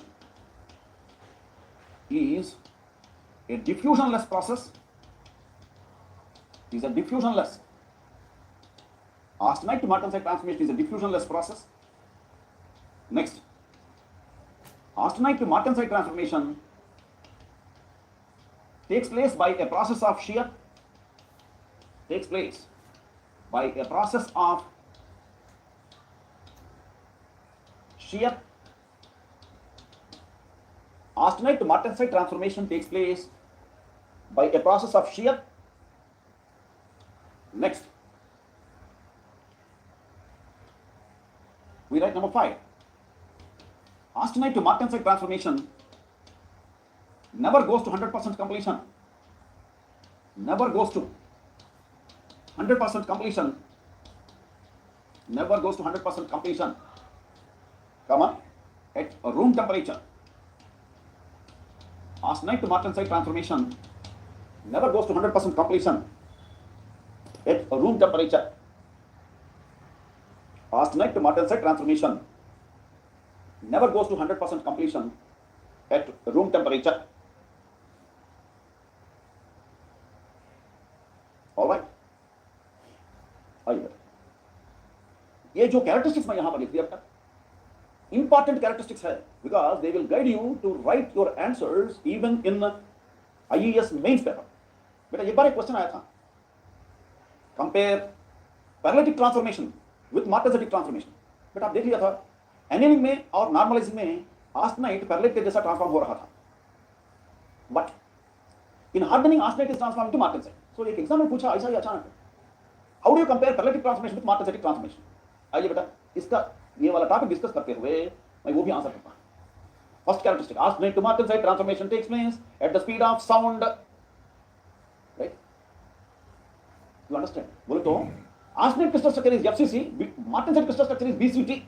is a diffusionless process. Is a diffusionless. Austenite to martensite transformation is a diffusionless process. Next, austenite to martensite transformation takes place by a process of shear. Takes place by a process of shear. Austenite to martensite transformation takes place by a process of shear. Next, we write number 5. Austenite to martensite transformation never goes to 100% completion. Never goes to 100% completion. Never goes to 100% completion. Comma, at room temperature. Austenite to martensite transformation never goes to 100% completion at room temperature. Austenite to martensite transformation never goes to 100% completion at room temperature. All right? आइए, ये जो characteristics मैं यहां पर लिख दिया बेटा, important characteristics है, because they will guide you to write your answers even in IES mains paper. बेटा एक बार एक क्वेश्चन आया था, compare pearlitic transformation with martensitic transformation. बेटा आप देख लिया था, एनीलिंग में और नॉर्मलाइजिंग में ऑस्टेनाइट पैरेलैट के जैसा ट्रांसफॉर्म हो रहा था, but in hardening austenite is transforming to martensite. So एक एग्जाम में पूछा ऐसा ही अचानक, how do you compare pearlitic transformation with martensitic transformation. आइए बेटा इसका ये वाला टॉपिक डिस्कस करते हुए मैं वो भी आंसर करता हूं। First characteristic, austenite to martensite transformation takes place at the speed of sound. Right, you understand? बोले तो austenite crystal structure is FCC, martensite crystal structure is BCT.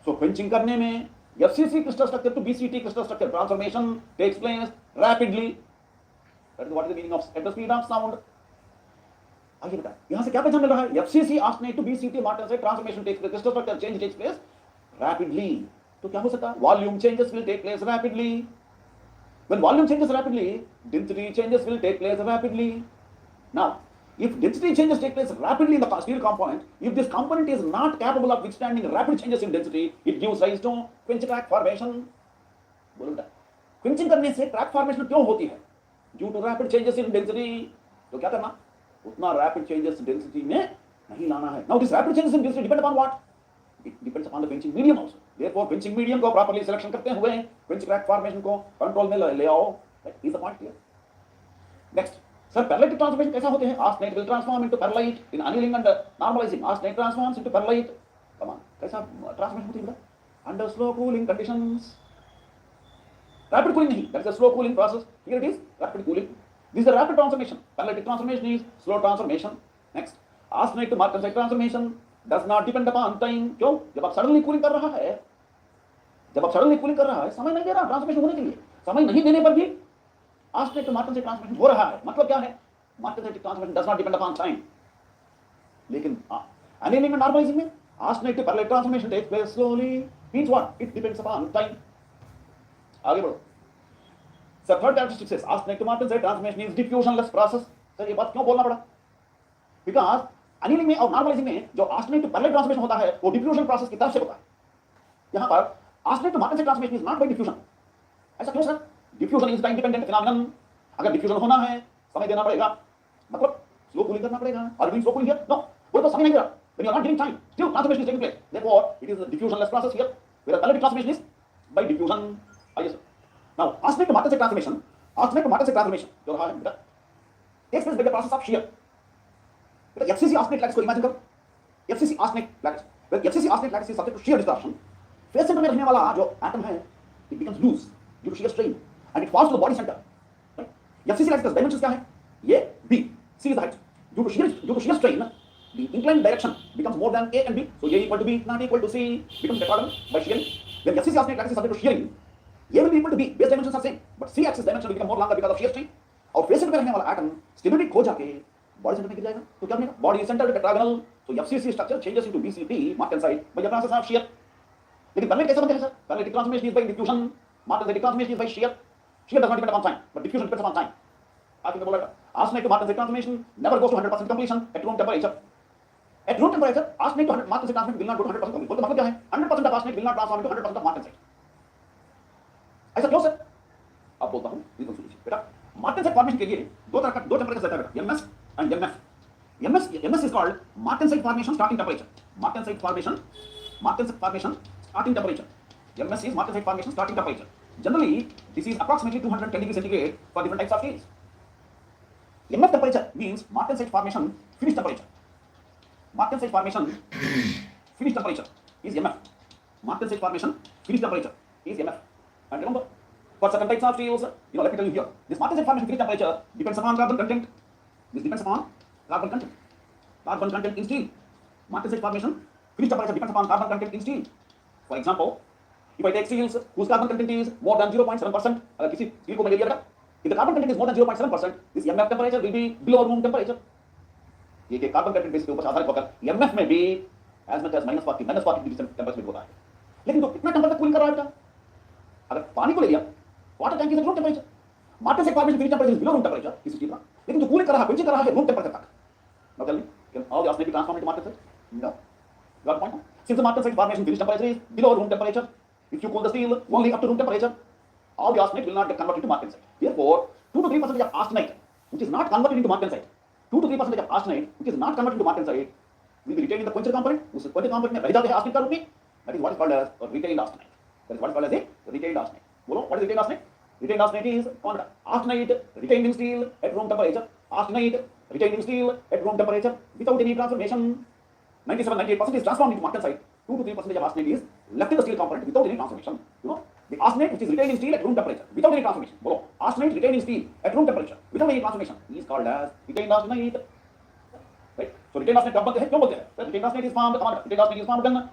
So quenching करने में FCC crystal structure to BCT crystal structure transformation takes place rapidly. That is what is the meaning of at the speed of sound. आगे बेटा यहां से क्या पहचान मिल रहा है? FCC austenite to BCT martensite transformation takes place, crystal structure change takes place rapidly. तो क्या हो सकता है? Volume changes will take place rapidly. When volume changes rapidly, density changes will take place rapidly. Now if density changes take place rapidly in the steel component, if this component is not capable of withstanding rapid changes in density, it gives rise to quench crack formation. बोलो बेटा, quenching करने से crack formation क्यों होती है? Due to rapid changes in density। तो क्या करना? उतना rapid changes in density में नहीं लाना है. Now this rapid changes in viscosity depend upon what? It depends upon the quenching medium also. Therefore quenching medium को properly selection करते हुए quench crack formation को control में ले आओ. That is the point here. Next, sir, paralytic transformation कैसा होते हैं? Austenite will transform into perlite in annealing and normalizing. Austenite transforms into perlite. Come on, कैसा transformation होती है? Under slow cooling conditions. Rapid cooling नहीं, that is a slow cooling process. Here it is rapid cooling. This is a rapid transformation. Paralytic transformation is slow transformation. Next, austenite to martensite transformation does not depend upon time. क्यों? जब आप suddenly cooling कर रहा है, समय नहीं दे रहा transformation होने के लिए. समय नहीं देने पर भी austenite to martensite transformation हो रहा है. मतलब क्या है? Martensite transformation does not depend upon time. लेकिन annealing and normalizing में austenite to perlite transformation takes place slowly. Means what? It depends upon time. आगे बढ़ो. सर थर्ड कैरेक्टरिस्टिक से austenite to martensite transformation is diffusionless process. Sir ये बात क्यों बोलना पड़ा? बिकॉज annealing में और normalizing में जो austenite to perlite transformation होता है वो diffusion process की तरफ से होता है. यहाँ पर austenite to martensite transformation is not by diffusion. ऐसा क्यों sir? Diffusion is time dependent phenomenon. अगर diffusion होना है समय देना पड़ेगा, मतलब slow cooling करना पड़ेगा. Are you doing slow cooling here? No. बोले तो समय नहीं दे रहा. When you are not giving time, still transformation is taking place. Therefore, it is a diffusionless process here. Whereas perlite transformation is by diffusion. Yes. Now, austenite to martensite transformation जो रहा है बेटा, takes place by the process of shear. बेटा FCC austenite lattice को imagine करो. FCC austenite lattice. Well, FCC austenite lattice is subject to shear distortion. Face center में रहने वाला जो atom है, it becomes loose due to shear strain and it falls to the body center. Right? FCC lattice dimensions क्या है? ये B, C is the height. Due to shear strain, the inclined direction becomes more than A and B. So A equal to B, not equal to C, becomes recordable by shearing. When FCC austenite lattice is subject to shearing, A will be equal to B. Base dimensions are same, but C axis dimension will become more longer because of shear strain. और face centre में रहने वाला atom stability खो जाके body centre में गिर जाएगा. तो क्या बनेगा? Body centre tetragonal. So FCC structure changes into BCD martensite by the process of shear. लेकिन परलेट कैसे बनते हैं sir? Paralytic transformation is by diffusion, martensite transformation is by shear. Shear does not depend upon time, but diffusion depends upon time. आपने क्या बोला? austenite to martensite transformation never goes to 100% completion at room temperature. At room temperature, austenite to martensite transformation will not go to 100% completion. बोलते मतलब क्या है? 100% of austenite will not transform into 100% of martensite. ऐसा क्यों sir? अब बोलता हूं reason सुनिए बेटा. मार्टेनसाइट फॉर्मेशन के लिए दो टेंपरेचर रहता है बेटा, MS and MF. MS is called martensite formation starting temperature. Martensite formation starting temperature. MS is martensite formation starting temperature. Generally, this is approximately 210 degrees centigrade for different types of steels. MF temperature means martensite formation finished temperature. Martensite formation finished temperature is MF. Martensite formation finished temperature is MF. And remember, for certain types of steels, let me tell you here, this martensite formation finished temperature depends upon carbon content. This depends upon carbon content. Carbon content in steel. Martensite formation finished temperature depends upon carbon content in steel. For example, if I take steels whose carbon content is more than 0.7%, अगर किसी steel को मैं ले लिया बेटा, if the carbon content is more than 0.7%, this MF temperature will be below room temperature. ये कि carbon content base के ऊपर आधारित होकर MF में भी as much as -40 degree temperature होता है. लेकिन तो कितना टेंपरेचर कूलिंग कर रहा है बेटा? अगर पानी को ले लिया, water tank is eight room temperature. Martensite formation finish temperature is below room temperature किसी चीज का, लेकिन जो कूलिंग कर रहा है, क्वेंचिंग कर रहा है रूम टेंपरेचर तक. Now tell me, can all the austenite be transformed into martensite? No. Got the point? Since the martensite formation finished temperature is below room temperature, if you cool the steel only up to room temperature, all the austenite will not get converted into martensite. Therefore, 2 to 3% of austenite, which is not converted into martensite, 2 to 3% of austenite, which is not converted into martensite, will be retained in the quencher component. उस quencher component में रह जाते हैं austenite का रूप में. That is what is called as a retained austenite. That is what is called as a retained austenite. बोलो, what is retained austenite? Retained austenite is austenite retained in steel at room temperature. Austenite retained in steel at room temperature without any transformation. 97-98% is transformed into martensite. 2 to 3% of austenite is left in the steel component without any transformation. The austenite which is retained in steel at room temperature without any transformation. बोलो, austenite retained in steel at room temperature without any transformation is called as retained austenite. Right? So retained austenite कब बनते हैं? क्यों बनते हैं? Retained austenite is formed. Retained austenite is formed when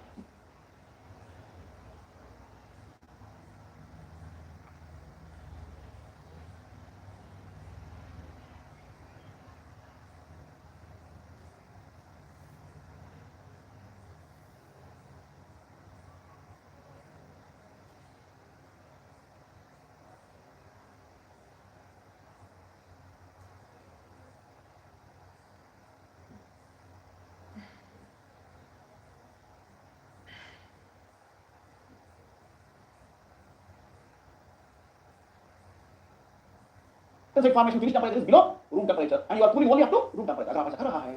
martensite formation finished temperature is below room temperature and you are cooling only up to room temperature. अगर ऐसा कर रहा है,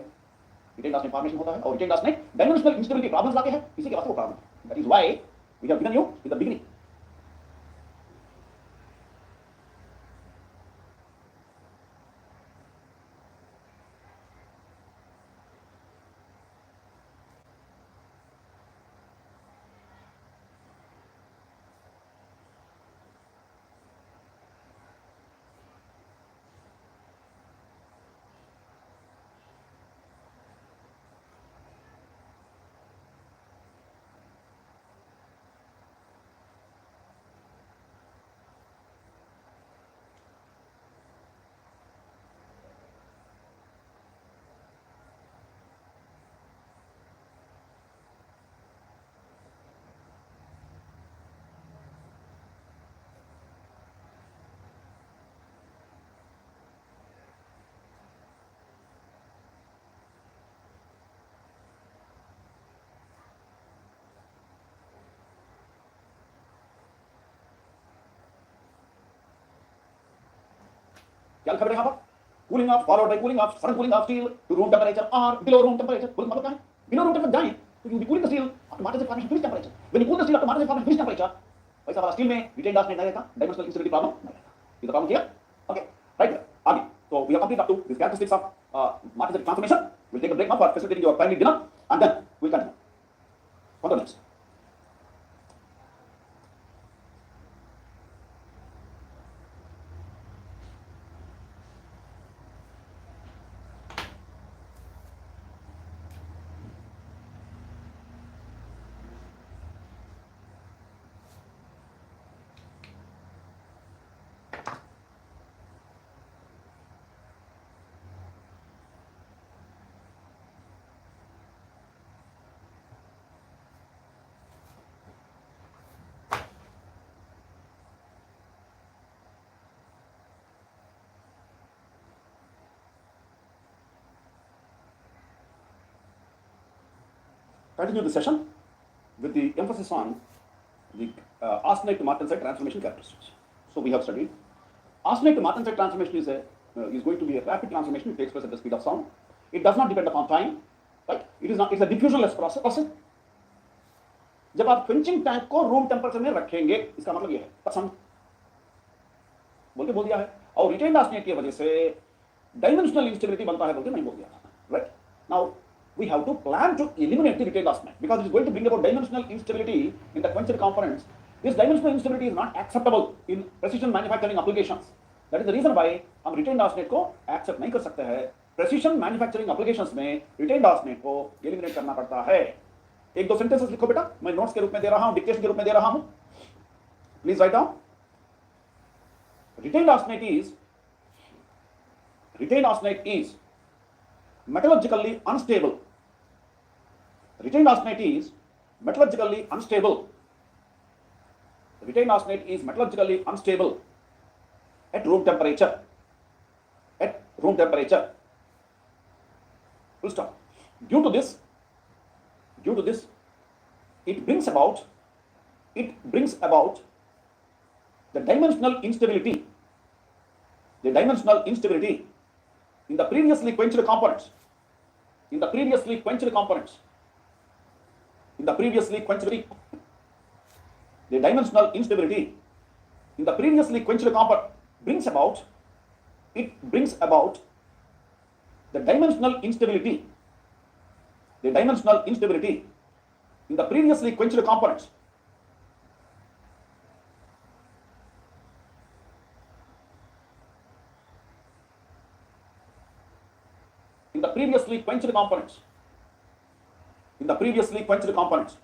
रिटेन आर्सेनाइड फॉर्मेशन होता है और retained austenite dimensional instability problems लाते हैं, इसी के वास्ते वो प्रॉब्लम है। That is why we have given you in the beginning. क्या खबर है यहाँ पर? Cooling of followed by cooling of sudden cooling of steel to room temperature और बिलो रूम टेंपरेचर। कूलिंग मतलब क्या है? बिलो रूम टेंपरेचर जाए तो you be cooling the steel up to moderate formation freeze temperature. When you cool the steel up to moderate formation freeze temperature, वैसा वाला steel में retain arsenide नहीं रहता, डायमेंशनल इंस्टेबिलिटी प्रॉब्लम नहीं रहता। Is the problem clear? Okay right. आगे तो we have complete up to this characteristics of moderate transformation. Will take a break now for facilitating your primary dinner and then will continue for the next. Continue the session with the emphasis on the arsenide to martensite transformation characteristics. So we have studied arsenide to martensite transformation is going to be a rapid transformation. It takes place at the speed of sound. It does not depend upon time, right? It's a diffusionless process. जब आप quenching tank को room temperature में रखेंगे, इसका मतलब यह है पसंद बोल दिया है। और रिटेन आर्सेनाइड की वजह से डायमेंशनल इंस्टेबिलिटी बनता है बोल के नहीं बोल दिया, right? Now we have to plan to eliminate the retained arsenide because it is going to bring about dimensional instability in the quenched components. This dimensional instability is not acceptable in precision manufacturing applications. That is the reason why हम retained arsenide को accept नहीं कर सकते हैं। precision manufacturing applications में retained arsenide को eliminate करना पड़ता है। एक दो sentences लिखो बेटा, मैं notes के रूप में दे रहा हूँ, dictation के रूप में दे रहा हूँ। Please write down. Retained arsenide is metallurgically unstable. Retained arsenide is metallurgically unstable. Retained arsenide is metallurgically unstable at room temperature. At room temperature. Full stop. Due to this, it brings about the dimensional instability. The dimensional instability in the previously quenched components. In the previously quenched components. In the previously quenched, the dimensional instability in the previously quenched component brings about the dimensional instability. The dimensional instability in the previously quenched components. In the previously quenched components. In the previously quenched components.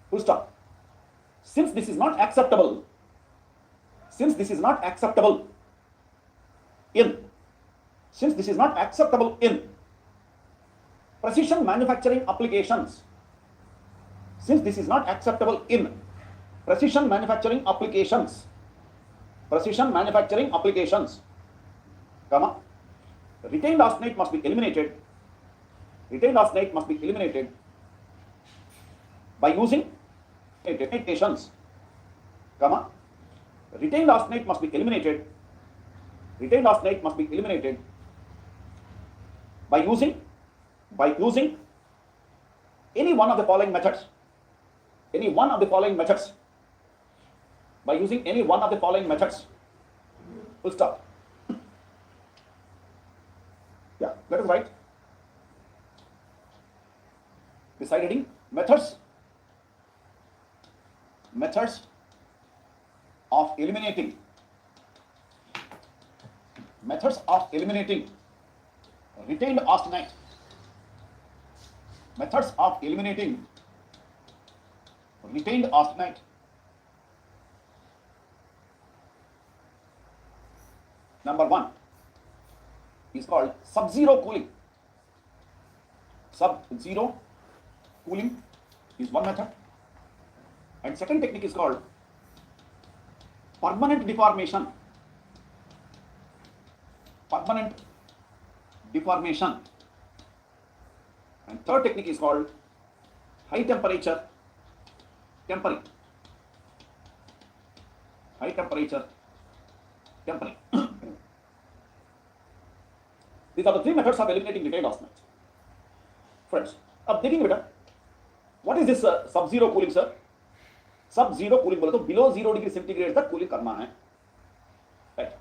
Full stop. Since this is not acceptable in precision manufacturing applications, since this is not acceptable in precision manufacturing applications, comma, retained arsenide must be eliminated. Retained arsenide must be eliminated by using limitations, comma, retained arsenide must be eliminated. Retained arsenide must be eliminated by using any one of the following methods. Any one of the following methods. By using any one of the following methods. Full stop. Yeah, let us write. Beside heading methods of eliminating retained austenite. Methods of eliminating retained austenite. Number 1 is called sub-zero cooling. Sub-zero cooling is one method, and second technique is called permanent deformation. And third technique is called high temperature tempering. These are the three methods of eliminating retained austenite. Friends, अब देखेंगे बेटा, what is this sub-zero cooling, sir? Sub-zero cooling बोले तो below 0 degree centigrade तक cooling करना है. Right.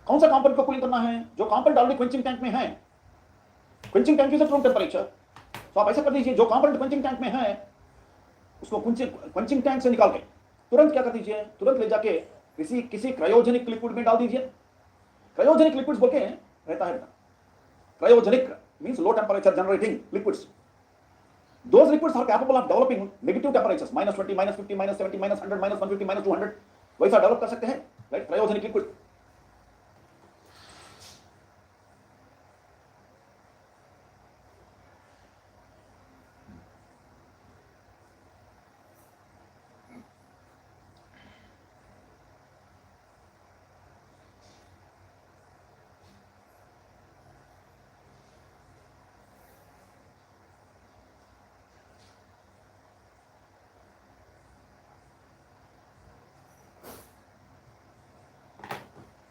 कौन सा कंपोनेंट को कूलिंग करना है? जो कंपोनेंट ऑलरेडी क्वेंचिंग टैंक में है. Quenching tank is at room temperature. तो आप ऐसा कर दीजिए, जो कंपोनेंट क्वेंचिंग टैंक में है उसको क्वेंचिंग टैंक से निकाल के तुरंत क्या कर दीजिए, तुरंत ले जाके किसी क्रायोजेनिक लिक्विड में डाल दीजिए. क्रायोजेनिक लिक्विड्स बोल के रहता है. Cryogenic means low temperature generating liquids. Those liquids are capable of developing negative temperatures, -20, -50, -70, -100, -150, -200. वैसा डेवलप कर सकते हैं, राइट? Cryogenic liquid.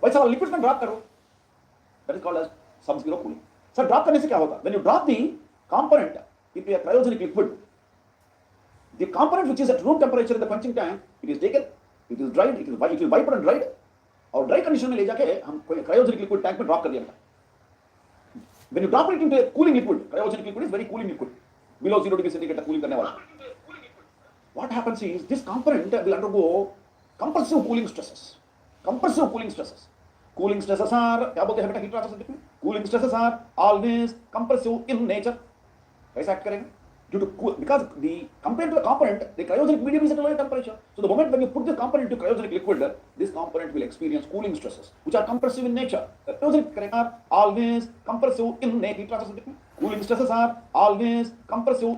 वैसा लिक्विड में ड्रॉप करो, that is called as sub zero cooling. Sir drop करने से क्या होगा? When you drop the component into a cryogenic liquid, the component which is at room temperature in the quenching tank, it is taken, it is dried, it will wipe and dried, और dry condition में ले जाके हम cryogenic liquid tank में drop कर दिया. When you drop it into a cooling liquid, cryogenic liquid is very cooling liquid, below 0 degree centigrade cooling करने वाला. What happens is this component will undergo compulsive cooling stresses. Cooling stresses are, क्या बोलते हैं बेटा heat transfer circuit में? Cooling stresses are always compressive in nature. कैसे act करेंगे? Because the compared to the component, the cryogenic medium is at a lower temperature. So the moment when you put this component into cryogenic liquid, this component will experience cooling stresses, which are compressive in nature. The cryogenic are always compressive in nature. Heat transfer circuit में cooling stresses are always compressive.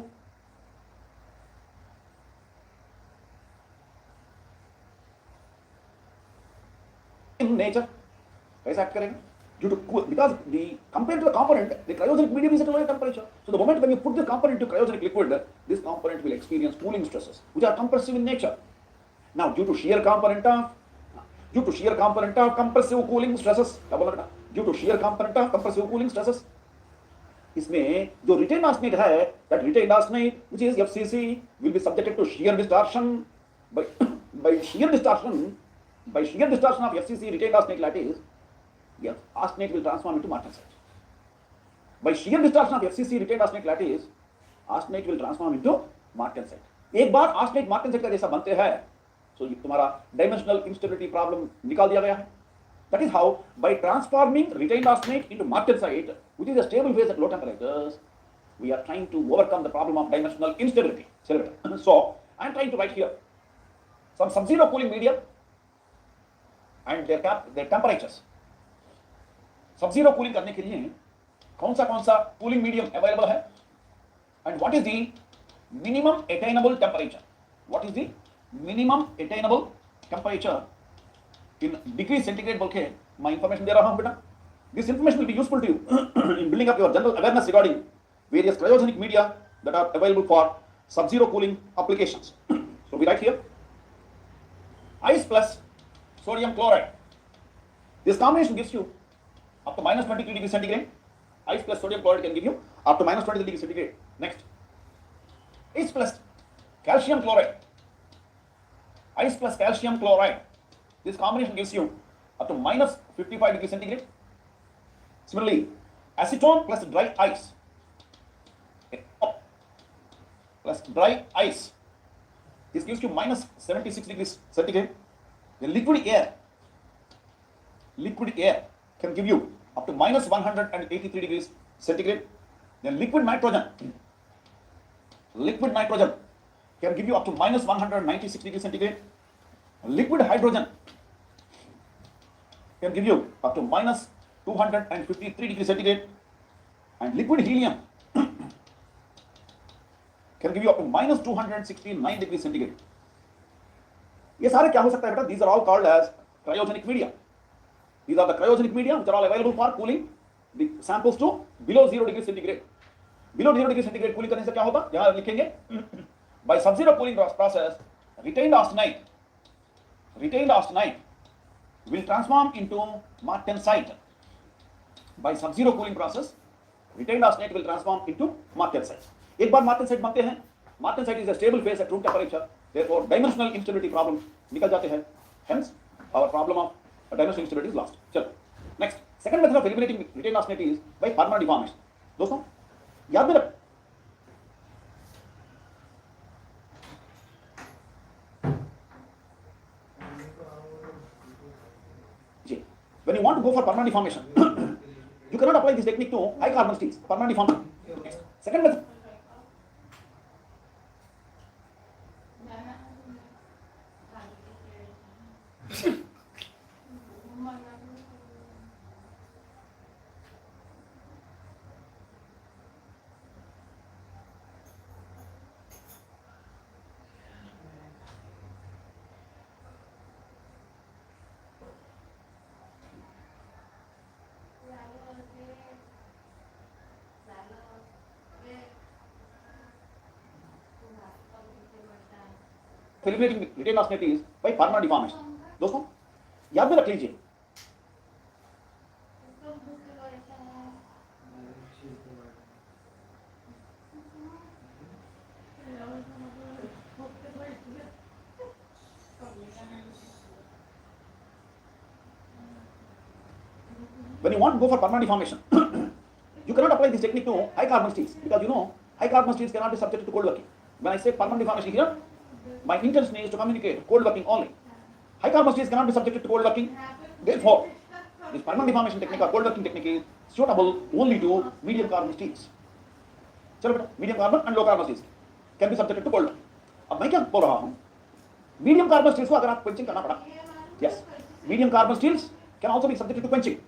In nature, कैसे act करेंगे? Because the compared to the component, the cryogenic medium is at a lower temperature. So the moment when you put the component into cryogenic liquid, this component will experience cooling stresses, which are compressive in nature. Now, due to shear component of compressive cooling stresses, due to shear component of compressive cooling stresses, इसमें जो retained austenite है, that retained austenite, which is FCC, will be subjected to shear distortion. By shear distortion of FCC retained austenite lattice, yes, austenite will transform into martensite. By shear distortion of FCC retained austenite lattice, austenite will transform into martensite. एक बार austenite martensite का जैसा बनते हैं, so तुम्हारा dimensional instability problem निकाल दिया गया है. That is how by transforming retained austenite into martensite, which is a stable phase at low temperatures, we are trying to overcome the problem of dimensional instability. So I am trying to write here some sub-zero cooling medium and their temperatures. Sub zero cooling करने के लिए कौन सा cooling medium available है, and what is the minimum attainable temperature? What is the minimum attainable temperature in degree centigrade बोल के मैं information दे रहा हूं बेटा. This information will be useful to you in building up your general awareness regarding various cryogenic media that are available for sub zero cooling applications. So we write here ice plus sodium chloride. This combination gives you up to -23 degree centigrade, Ice plus sodium chloride can give you up to minus 20 degrees centigrade. Next, ice plus calcium chloride. Ice plus calcium chloride. This combination gives you up to minus 55 degrees centigrade. Similarly, acetone plus dry ice. Plus dry ice. This gives you minus 76 degrees centigrade. The liquid air can give you up to minus 183 degrees centigrade. Then liquid nitrogen can give you up to minus 196 degrees centigrade. Liquid hydrogen can give you up to minus 253 degrees centigrade. And liquid helium can give you up to minus 269 degrees centigrade. ये सारे क्या हो सकता है बेटा? These are all called as cryogenic media. These are the cryogenic media which are all available for cooling the samples to below 0 degrees centigrade. Below 0 degrees centigrade cooling करने से क्या होता? यहाँ लिखेंगे by sub-zero cooling process, retained austenite will transform into martensite. By sub-zero cooling process, retained austenite will transform into martensite. एक बार martensite बनते हैं, martensite is a stable phase at room temperature. Therefore, dimensional instability problem निकल जाते हैं. Hence, our problem of dimensional instability is lost. चलो, next, second method of eliminating retained austenite is by permanent deformation. दोस्तों, याद में रख. When you want to go for permanent deformation, you cannot apply this technique to high carbon steels. Permanent deformation. Next, second method. Eliminating retained austenite is by permanent deformation. दोस्तों, याद में रख लीजिए. When you want to go for permanent deformation, you cannot apply this technique to high carbon steels because you know high carbon steels cannot be subjected to cold working. When I say permanent deformation here, my intention is to communicate cold working only. High carbon steels cannot be subjected to cold working. Therefore, this permanent deformation technique or cold working technique is suitable only to medium carbon steels. चलो बेटा, medium carbon and low carbon steels can be subjected to cold working. अब मैं क्या बोल रहा हूँ? Medium carbon steels को अगर आप quenching करना पड़ा, yes, medium carbon steels can also be subjected to quenching.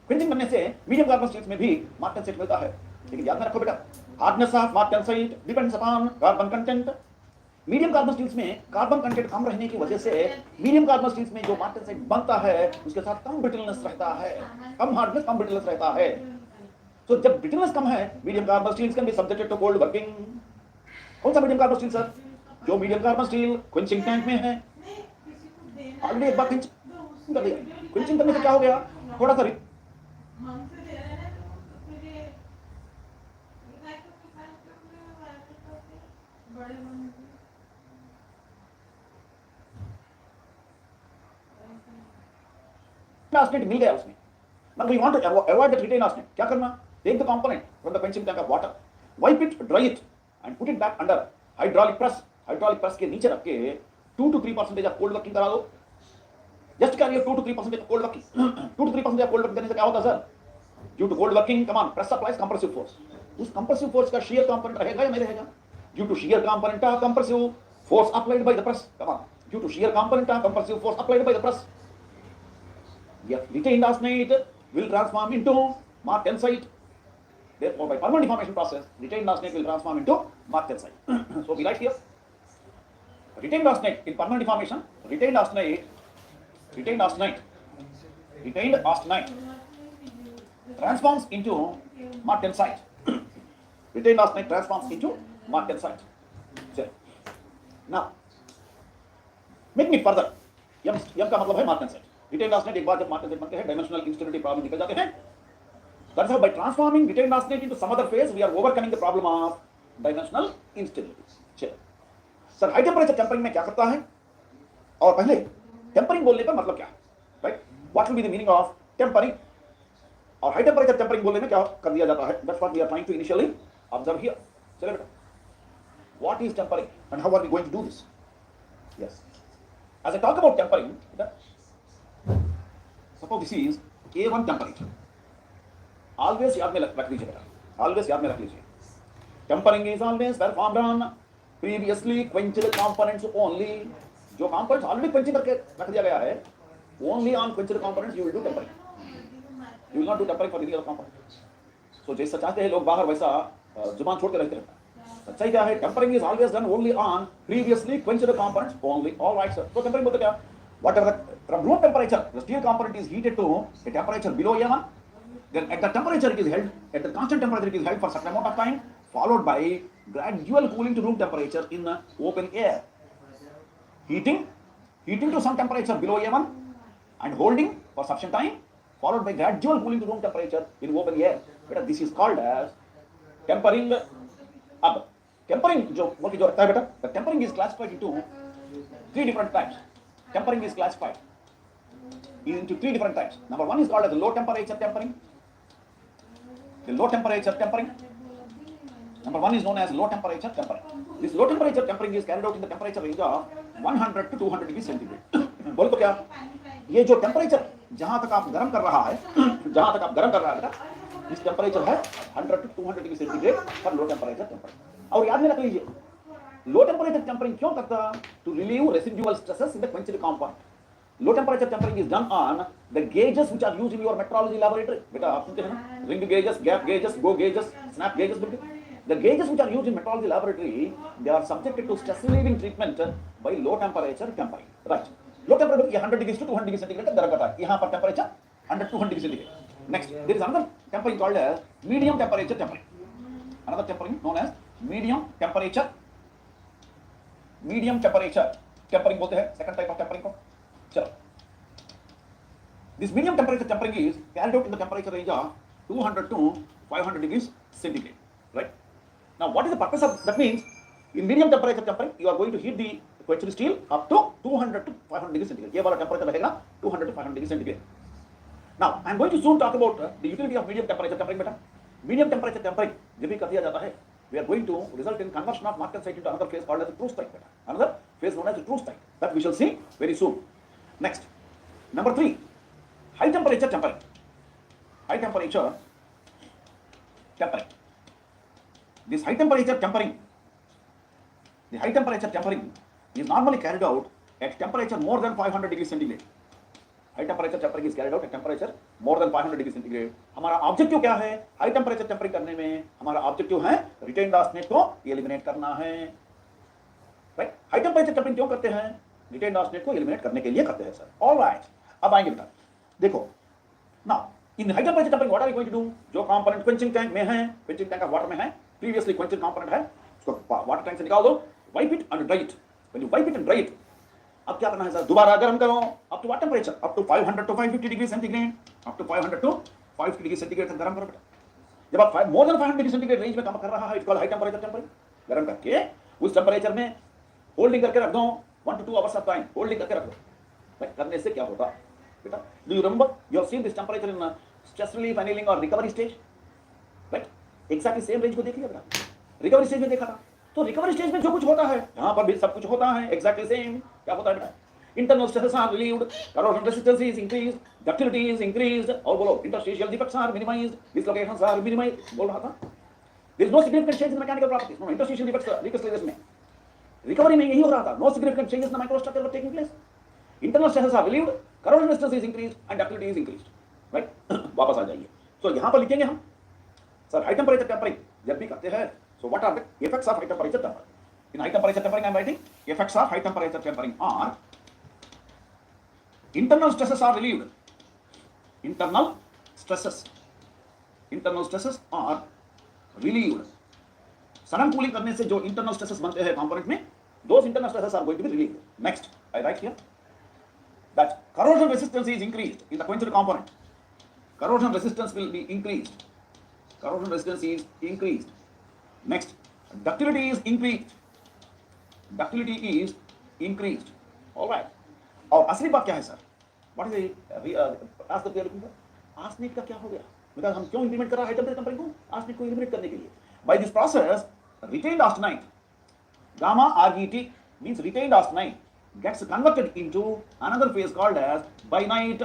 Quenching करने से medium carbon steels में भी martensite मिलता है. लेकिन याद में रखो बेटा, hardness of martensite depends upon carbon content. Medium carbon steels में कार्बन कंटेंट कम रहने की वजह से मीडियम कार्बन स्टील्स में जो मार्टेंसाइट बनता है उसके साथ कम ब्रिटलनेस रहता है, कम हार्डनेस, कम ब्रिटलनेस रहता है. तो जब ब्रिटलनेस कम है, medium carbon steels can be subjected to cold working. कौन सा मीडियम कार्बन स्टील सर? जो medium carbon steel quenching tank में है. ऑलरेडी एक बार क्विंचिंग कर दिया. क्विंचिंग करने से क्या हो गया? थोड़ा सा austenite मिल गया उसमें. But we want to avoid that retained austenite. क्या करना? Take the component from the quenching tank of water, wipe it, dry it, and put it back under hydraulic press. Hydraulic press के नीचे रख के 2 to 3% of cold working करा दो. Just carry 2 to 3% of cold working. 2 to 3% of cold working करने से क्या होता sir? Due to cold working, come on, press applies compressive force. उस compressive force का shear component रहेगा या नहीं रहेगा? Due to shear component का compressive force applied by the press. Come on, due to shear component का compressive force applied by the press. Yes, retained austenite will transform into martensite. Therefore, by permanent deformation process, retained austenite will transform into martensite. So we write here, retained austenite in permanent deformation, retained austenite transforms into martensite. Retained austenite transforms into martensite. So, now, make me further. यम का मतलब है martensite. Retain Oersted एक बार जब martensite बनते हैं, dimensional instability problem निकल जाते हैं. That's how by transforming retained arsenic into some other phase, we are overcoming the problem of dimensional instability. चलो सर, हाई टेम्परेचर टेम्परिंग में क्या करता है, और पहले टेम्परिंग बोलने का मतलब क्या है, right? What will be the meaning of tempering, और हाई टेम्परेचर टेम्परिंग बोलने में क्या कर दिया जाता है? That's what we are trying to initially observe here. चलो बेटा, what is tempering and how are we going to do this? Yes, as I talk about tempering, suppose this is A1 temperature. Always याद में रख लीजिए बेटा, always याद में रख लीजिए. Tempering is always performed on previously quenched components only. जो components already quenched करके रख दिया गया है, only on quenched components you will do tempering. You will not do tempering for any other component. So जैसा चाहते हैं लोग बाहर, वैसा जुबान छोड़ के रहते रहता है. सच्चाई क्या है? Tempering is always done only on previously quenched components only. Alright sir. तो टेम्परिंग बोलते क्या? Whatever from room temperature the steel component is heated to a temperature below A1, then at the temperature it is held, at the constant temperature it is held for certain amount of time, followed by gradual cooling to room temperature in open air. Heating to some temperature below A1 and holding for sufficient time, followed by gradual cooling to room temperature in open air. Beta, this is called as tempering. अब tempering जो रखता है बेटा, the tempering is classified into 3 different types. Tempering is classified into 3 different types. Number 1 is called as low temperature tempering. The low temperature tempering. Number 1 is known as low temperature tempering. This low temperature tempering is carried out in the temperature range of 100 to 200 degrees centigrade. बोलो तो क्या? ये जो temperature जहां तक आप गर्म कर रहा है, जहां तक आप गर्म कर रहा है बेटा, इस टेम्परेचर है 100 to 200 degree centigrade for low temperature tempering. और याद में रख लीजिए, लो टेम्परेचर टेम्परिंग क्यों करता? To relieve residual stresses in the quenched compound. Low temperature tempering is done on the gauges which are used in your metrology laboratory. बेटा आप सुनते हैं ना, ring gauges, gap gauges, go gauges, snap gauges. The gauges which are used in metrology laboratory, they are subjected to stress relieving treatment by low temperature tempering. Right. Low temperature 100 degree to 200 degree centigrade तक गर्म करता है. यहां पर temperature 100 to 200 degree centigrade. Next, there is another tempering called as medium temperature tempering. Another tempering known as medium temperature tempering बोलते हैं second type of tempering को. चलो, this medium temperature tempering is carried out in the temperature range of 200 to 500 degrees centigrade. Right? Now, what is the purpose of that? Means in medium temperature tempering, you are going to heat the quenched steel up to 200 to 500 degrees centigrade. ये वाला temperature रहेगा 200 to 500 degrees centigrade. Now, I am going to soon talk about the utility of medium temperature tempering. बेटा, medium temperature tempering जब भी कर दिया जाता है, we are going to result in conversion of market site into another phase called as the true strike. बेटा, another phase known as the true strike that we shall see very soon. Next, number 3, high temperature tempering. High temperature tempering. This high temperature tempering, the high temperature tempering is normally carried out at temperature more than 500 degrees centigrade. High temperature tempering is carried out at temperature more than 500 degree centigrade. हमारा objective क्या है? High temperature tampering करने में हमारा objective है retained arsenate को eliminate करना है. राइट. हाई टेम्परेचर टेम्परिंग क्यों करते हैं? रिटेन्ड आर्सेनेट को एलिमिनेट करने के लिए करते हैं सर. ऑलराइट, अब आएंगे बेटा. देखो, now in high temperature tempering what are we going to do? जो कंपोनेंट क्वेंचिंग टैंक में है, क्वेंचिंग टैंक ऑफ वाटर में है, प्रीवियसली क्वेंचिंग कंपोनेंट है, उसको वाटर टैंक से निकाल दो, wipe it and dry it. When you wipe it and dry it, अब क्या करना है सर? दोबारा गर्म करो up to what temperature? Up to 500 to 550 degree centigrade. Up to 500 to 550 degree centigrade तक गर्म करो बेटा. जब आप more than 500 degree centigrade range में काम कर रहा है, it's called high temperature tempering. गर्म करके उस टेम्परेचर में होल्डिंग करके रख दो 1 to 2 hours of time. Holding करके रख दो. भाई करने से क्या होता बेटा? Do you remember you have seen this temperature in stress relief, annealing और recovery stage? Right. Exactly same range को देखिए बेटा. रिकवरी स्टेज में देखा था. तो रिकवरी स्टेज में जो कुछ होता है, यहां पर भी सब कुछ होता है एक्जेक्टली सेम. क्या होता है बेटा? Internal stresses are relieved, corrosion resistance is increased, ductility is increased, और बोलो interstitial defects are minimized, dislocations are minimized. बोल रहा था. There is no significant change in mechanical properties. No interstitial defects recurrences में. Recovery में यही हो रहा था. No significant changes in the microstructure were taking place. Internal stresses are relieved, corrosion resistance is increased, and ductility is increased. Right? वापस आ जाइए. So यहाँ पर लिखेंगे हम, सर high temperature tempering जब भी करते हैं, so what are the effects of high temperature tempering? In high temperature tempering I am writing effects of high temperature tempering are internal stresses are relieved. Internal stresses are relieved. Sudden cooling करने से जो internal stresses बनते हैं component में, those internal stresses are going to be relieved. Next, I write here that corrosion resistance is increased in the quenched component. corrosion resistance will be increased. Corrosion resistance is increased. Next, ductility is increased. Ductility is increased. All right. और असली बात क्या है sir? What is the ask the looking for? Arsenic का क्या हो गया? Because हम क्यों इंप्लीमेंट कर रहा है हाई टेम्परेचर टेम्परिंग को? आर्सेनिक को एलिमिनेट करने के लिए. By this process, retained arsenite, gamma RGT means retained arsenite gets converted into another phase called as binite.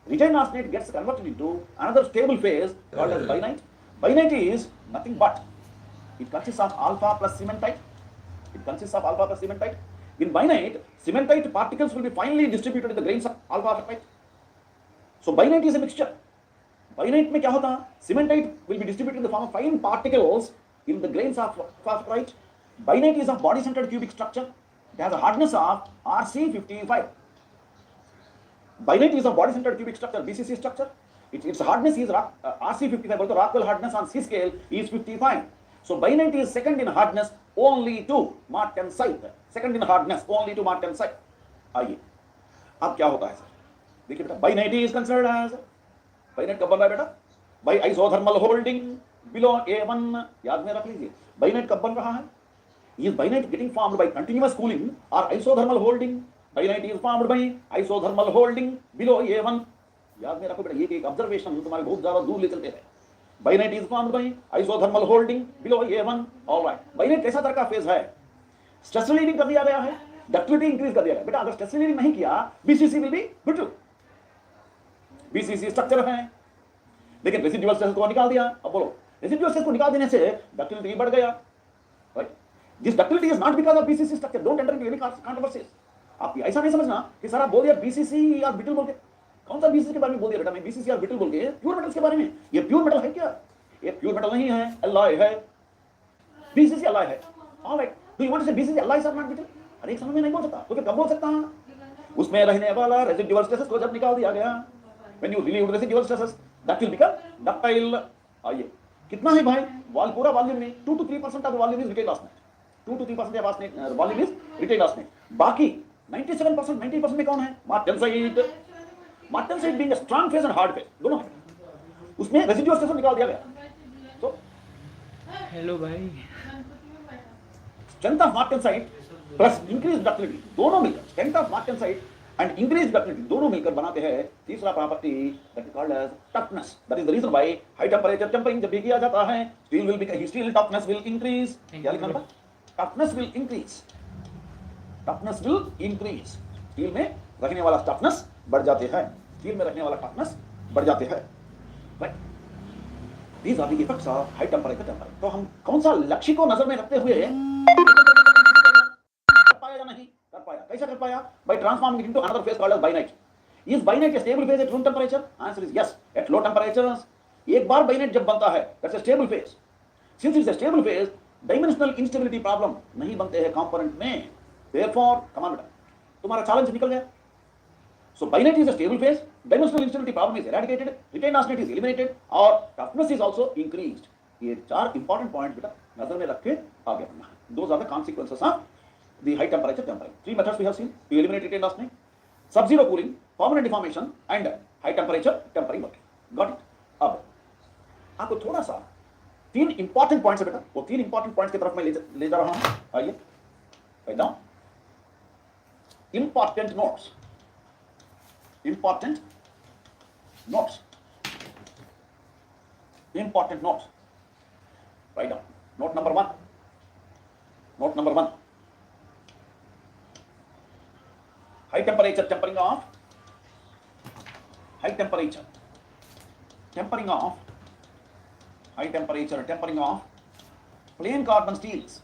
Retained arsenite gets converted into another stable phase called as binite. Binite is nothing but it consists of alpha plus cementite. It consists of alpha plus cementite. In binite, cementite particles will be finely distributed in the grains of alpha apatite. So binite is a mixture. Binite में क्या होता है? Cementite will be distributed in the form of fine particles in the grains of apatite. Binite is a body-centered cubic structure. It has a hardness of Rc55. Binite is a body-centered cubic structure, BCC structure. Its hardness is Rc55, but the Rockwell hardness on C scale is 55. So binite is second in hardness only to martensite. Second in hardness only to martensite. आइए, अब क्या होता है sir? देखिए बेटा, binite is considered as binite कब बन रहा है बेटा? By isothermal holding below A1. याद में रख लीजिए. Binite कब बन रहा है? Is binite getting formed by continuous cooling or isothermal holding? Binite is formed by isothermal holding below A1. याद में रखो बेटा, ये एक ऑब्जर्वेशन तुम्हारे बहुत ज्यादा दूर ले चलते हैं. Binite is formed by isothermal holding below A1. All right. Binite कैसा तरह का फेज है? स्ट्रेस रिलीविंग कर दिया गया है, डक्टिलिटी इंक्रीज कर दिया गया. बेटा अगर स्ट्रेस रिलीविंग नहीं किया, BCC will be brittle. BCC structure है, लेकिन रेसिडुअल स्ट्रेस को निकाल दिया. अब बोलो, रेसिडुअल स्ट्रेस को निकाल देने से डक्टिलिटी बढ़ गया. Right. This ductility is not because of BCC structure. Don't enter into any controversies. आप ऐसा नहीं समझना कि सर आप बोल दिया बीसीसी और ब्रिटल बोल के. कौन सा बीसीसी के बारे में बोल दिया बेटा? मैं बीसीसी और ब्रिटल बोल के प्योर मेटल्स के बारे में. ये प्योर मेटल है क्या? ये प्योर मेटल नहीं है, एलॉय है. बीसीसी एलॉय है. Alright. Do you want to say BCC alloys are not brittle? अरे एक समय में नहीं बोल सकता, तो फिर कब बोल सकता हूं? उसमें रहने वाला रेसिडुअल स्ट्रेसेस को जब निकाल दिया गया, when you relieve residual stresses that will become ductile. आइए, कितना है भाई? पूरा वॉल्यूम में 2 to 3% of the volume is retain austenite. 2 to 3% of volume is retain austenite. बाकी 97% 90% में कौन है? Martensite. Martensite being a strong phase and hard phase, दोनों है. उसमें रेसिडुअल स्ट्रेस निकाल दिया गया. तो हेलो भाई. Strength of martensite plus increase ductility दोनों मिलकर, strength of martensite and increase ductility दोनों मिलकर बनाते हैं तीसरा property that is called as toughness. That is the reason why high temperature tempering जब भी किया जाता है, steel will be steel toughness will increase. क्या लिखा था? Toughness will increase. Toughness will increase. Steel में रखने वाला टफनेस बढ़ जाते हैं. स्टील में रखने वाला टफनेस बढ़ जाते हैं. Right. These are the effects of high temperature tempering. तो हम कौन सा लक्ष्य को नजर में रखते हुए पाया या नहीं कर पाया? कैसे कर पाया? By transforming it into another phase called as bainite. Is bainite a stable phase at room temperature? Answer is yes. At low temperatures एक बार बाइनाइट जब बनता है that's a stable phase. Since it's a stable phase, dimensional instability problem नहीं बनते हैं component में. Therefore come on बेटा, तुम्हारा चैलेंज निकल गया. So binite is a stable phase, dimensional instability problem is eradicated, retained arsenate is eliminated, और toughness is also increased. ये चार important points बेटा नजर में रख के आगे बढ़ना है. Those are the consequences of the high temperature tempering. 3 methods we have seen to eliminate retained arsenate: sub-zero cooling, permanent deformation, and high temperature tempering working. Got it? अब आपको थोड़ा सा 3 important points है बेटा, वो 3 important points की तरफ मैं ले जा रहा हूँ. आइए, write down. Important notes. Important notes. Important notes. Write down. Note number 1. Note number 1. High temperature tempering of. High temperature tempering of. High temperature tempering of plain carbon steels.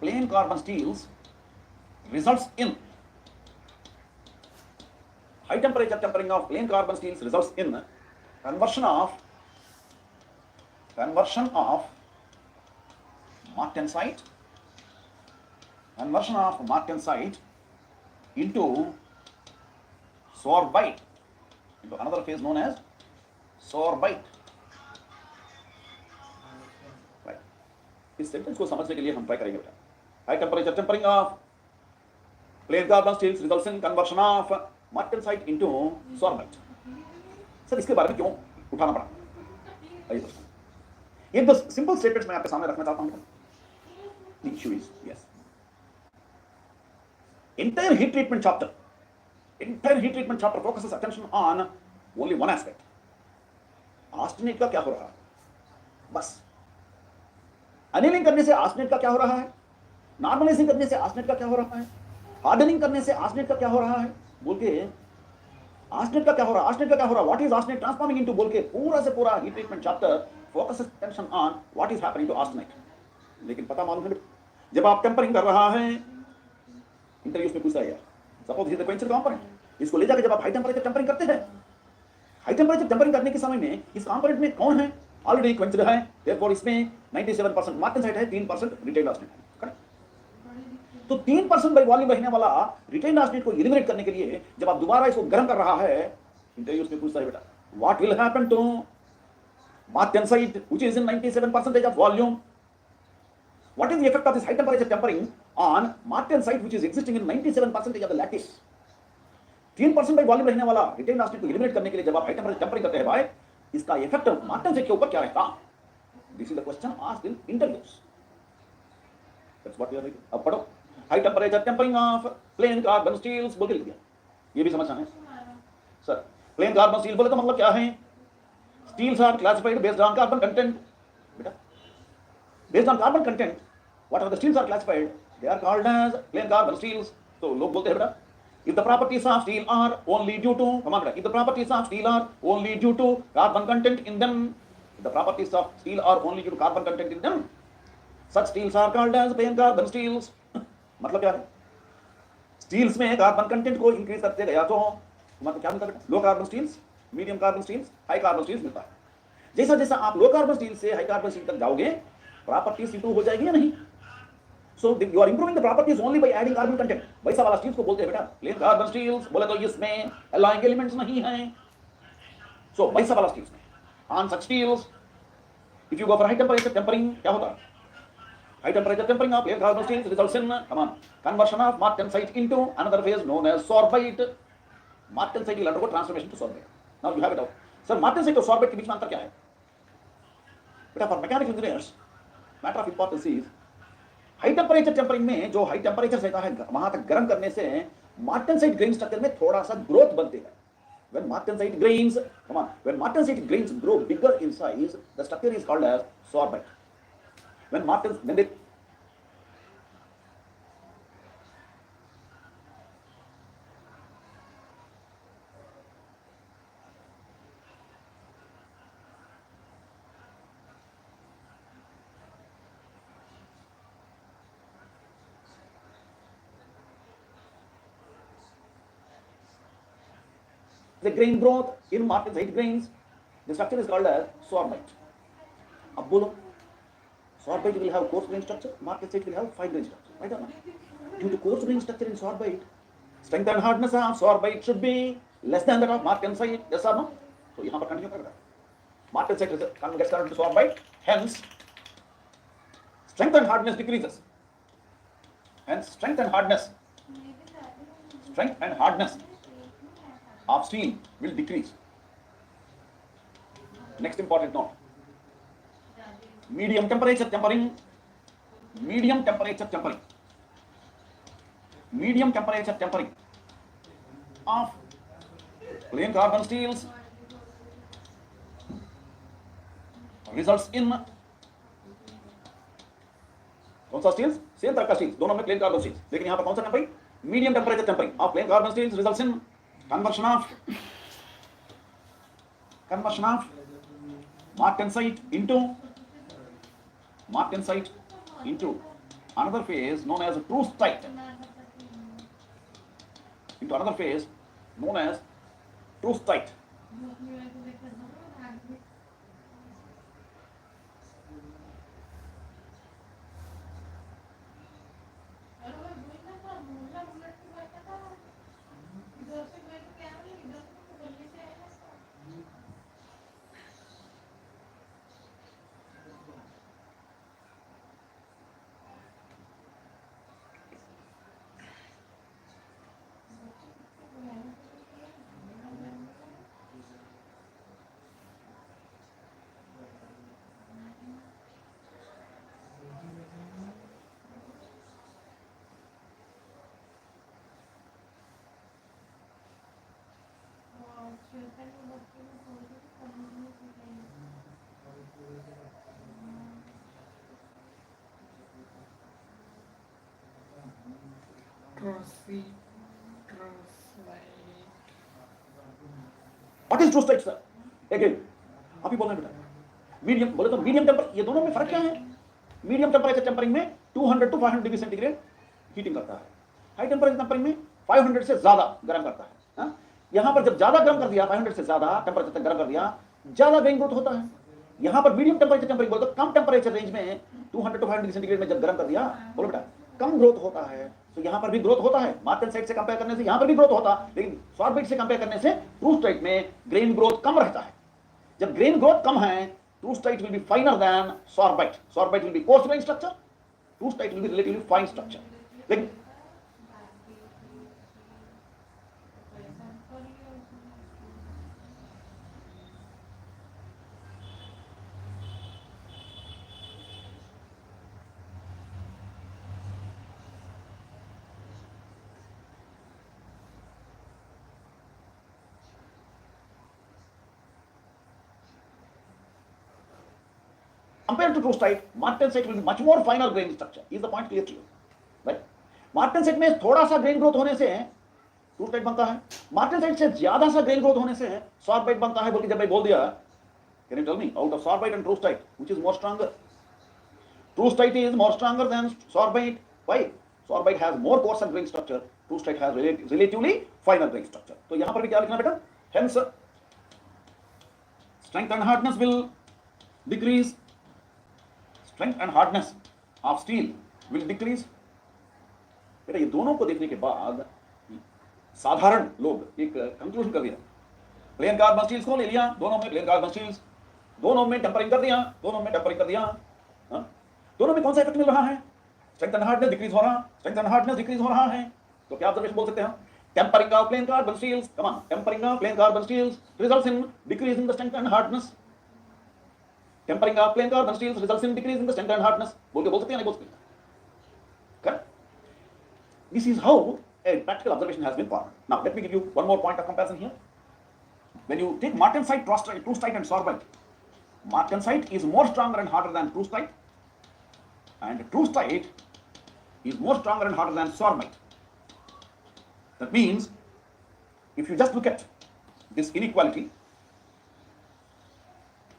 Plain carbon steels results in. High temperature tempering of plain carbon steels results in conversion of martensite into sorbite, into another phase known as sorbite. Right. इस sentence को समझने के लिए हम try करेंगे बेटा. High temperature tempering of plain carbon steels results in conversion of martensite into sorbate. Sir इसके बारे में क्यों उठाना पड़ा? आइए दोस्तों, एक दो सिंपल स्टेटमेंट्स मैं आपके सामने रखना चाहता हूं। The issue is, yes, entire heat treatment chapter focuses attention on only one aspect, arsenic का क्या हो रहा है। बस अनिलिंग करने से आर्सेनिक का क्या हो रहा है, नॉर्मलाइजिंग करने से आर्सेनिक का क्या हो रहा है, हार्डनिंग करने से आर्सेनिक का क्या हो रहा है बोल के, आर्सेनिक का क्या हो रहा है, आर्सेनिक का क्या हो रहा है, व्हाट इज आर्सेनिक ट्रांसफॉर्मिंग इनटू बोल के पूरा से पूरा heat treatment chapter focuses attention on what is happening to आर्सेनिक। लेकिन पता मालूम है, जब आप टेम्परिंग कर रहा है, इंटरव्यूज में पूछा गया, suppose here the Quencher component, इसको ले जाकर जब आप हाई टेंपरेचर टेम्परिंग करते हैं, हाई टेंपरेचर टेम्परिंग करने के समय में इस कंपोनेंट में कौन है, ऑलरेडी क्वेंचर है, देयरफॉर इसमें 97% मार्टेनसाइट है, 3% रिटेन आर्सेनिक है। करेक्ट? तो 3% बाई वॉल्यूम रहने वाला रिटेन आर्सेनिक को एलिमिनेट करने के लिए जब आप दोबारा इसको गर्म कर रहा है, इंटरव्यूज में पूछता है बेटा what will happen to martensite which is in 97% of volume, what is the effect of this high temperature tempering on martensite which is existing in 97% of the lattice? 3% by volume रहने वाला retain arsenic को eliminate करने के लिए जब आप high temperature tampering करते हैं भाई, इसका इफेक्ट मार्टेनसाइट के ऊपर क्या रहता? This is the question asked in interviews. That's what we are reading. अब पढ़ो, high temperature tempering of plain carbon steels बोल के लिख दिया, ये भी समझना है सर। प्लेन कार्बन स्टील बोले तो मतलब क्या है? Steels are classified based on carbon content. बेटा based on carbon content, what are the steels are classified? They are called as plain carbon steels. So लोग बोलते हैं बेटा, if the properties of steel are only due to, come on बेटा, if the properties of steel are only due to carbon content in them, if the properties of steel are only due to carbon content in them, such steels are called as plain carbon steels. मतलब क्या है? Steels में carbon content को increase करते गया तो मतलब क्या मिलता है? Low carbon steels, medium carbon steels, high carbon steels मिलता है। जैसा जैसा आप लो कार्बन स्टील से हाई कार्बन स्टील तक जाओगे, प्रॉपर्टीज इंप्रूव हो जाएगी या नहीं? So you are improving the properties only by adding carbon content. वैसा वाला स्टील्स को बोलते हैं बेटा प्लेन कार्बन स्टील्स। बोले तो इसमें एलाइंग एलिमेंट्स नहीं हैं, सो वैसा वाला स्टील्स में on such steels if you go for high temperature tempering, क्या होता है? High temperature tempering of plain carbon steels results in come on conversion of martensite into another phase known as sorbite. Martensite will undergo transformation to sorbite. Now you have it out. Sir martensite और sorbite के बीच में अंतर क्या है बेटा? For mechanical engineers matter of importance is high temperature tempering में जो हाई टेंपरेचर रहता है वहां तक गर्म करने से मार्टेनसाइट ग्रेन स्ट्रक्चर में थोड़ा सा ग्रोथ बनते हैं। when martensite grains come on when martensite grains grow bigger in size, the structure is called as sorbite. When they the grain growth in martensite grains, the structure is called as sorbite. अब बोलो, sorbite will have coarse grain structure, martensite will have fine grain structure, right or not? Due to coarse grain structure in sorbite, strength and hardness of sorbite should be less than that of martensite, yes or no? तो यहाँ पर continue करेगा, martensite gets converted to sorbite, hence strength and hardness decreases, hence strength and hardness of steel will decrease. Next important note, medium temperature tempering of plain carbon steels results in कौन सा steels? Same तरह का steels, दोनों में plane carbon steels, लेकिन यहाँ पर कौन सा tempering? Medium temperature tempering of plain carbon steels results in conversion of martensite into another phase known as trustite, what is troostite sir? Again आप ही बोलना बेटा। मीडियम बोले तो मीडियम टेम्पर, ये दोनों में फर्क क्या है? मीडियम टेम्परेचर टेम्परिंग में 200 टू 500 डिग्री सेंटीग्रेड हीटिंग करता है, हाई टेम्परेचर टेम्परिंग में 500 से ज्यादा गर्म करता है। यहां पर जब ज्यादा गर्म कर दिया, 500 से ज्यादा टेम्परेचर तक गर्म कर दिया, ज्यादा ग्रेन ग्रोथ होता है। यहां पर मीडियम टेम्परेचर टेम्परिंग बोले तो कम टेम्परेचर रेंज में 200 टू 500 डिग्री सेंटीग्रेड में जब गर्म कर दिया, बोलो बेटा कम ग्रोथ होता है। तो यहां पर भी ग्रोथ होता है, मार्टन साइड से कंपेयर करने से यहां पर भी ग्रोथ होता है, लेकिन सॉर्बिट से कंपेयर करने से ट्रू स्टेट में ग्रेन ग्रोथ कम रहता है। जब ग्रेन ग्रोथ कम है, troostite will be finer than sorbite. Sorbite will be coarse grain structure, troostite will be relatively fine structure. लेकिन compared to true state, martensite will be much more finer grain structure. Is the point clear to you? Right? martensite में थोड़ा सा grain growth होने से true state बनता है, martensite से ज्यादा सा grain growth होने से sorbite बनता है। बोल के जब मैं बोल दिया, can you tell me out of sorbite and true state which is more stronger? True state is more stronger than sorbite. Why? Sorbite has more coarse and grain structure. True state has relatively finer grain structure. तो यहां पर भी क्या लिखना बेटा? Hence strength and hardness will decrease. Strength and hardness of steel will decrease. बेटा ये दोनों को देखने के बाद साधारण लोग एक कंक्लूजन कर दिया, प्लेन कार्बन स्टील्स को ले लिया, दोनों में प्लेन कार्बन स्टील्स, दोनों में टेम्परिंग कर दिया, दोनों में कौन सा इफेक्ट मिल रहा है? स्ट्रेंथ एंड हार्डनेस डिक्रीज हो रहा, स्ट्रेंथ एंड हार्डनेस डिक्रीज हो रहा है। तो क्या ऑब्जर्वेशन बोल सकते हैं? Tempering of plain carbon steels, come on, tempering of plain carbon steels results in decrease in the strength and hardness. Tempering of plain carbon steels results in decrease in the strength and hardness. बोल सकते हैं, नहीं बोल सकते? Correct. This is how a practical observation has been formed. Now, let me give you one more point of comparison here. When you take martensite, true state, and sorbite, martensite is more stronger and harder than true state, and true state is more stronger and harder than sorbite. That means, if you just look at this inequality,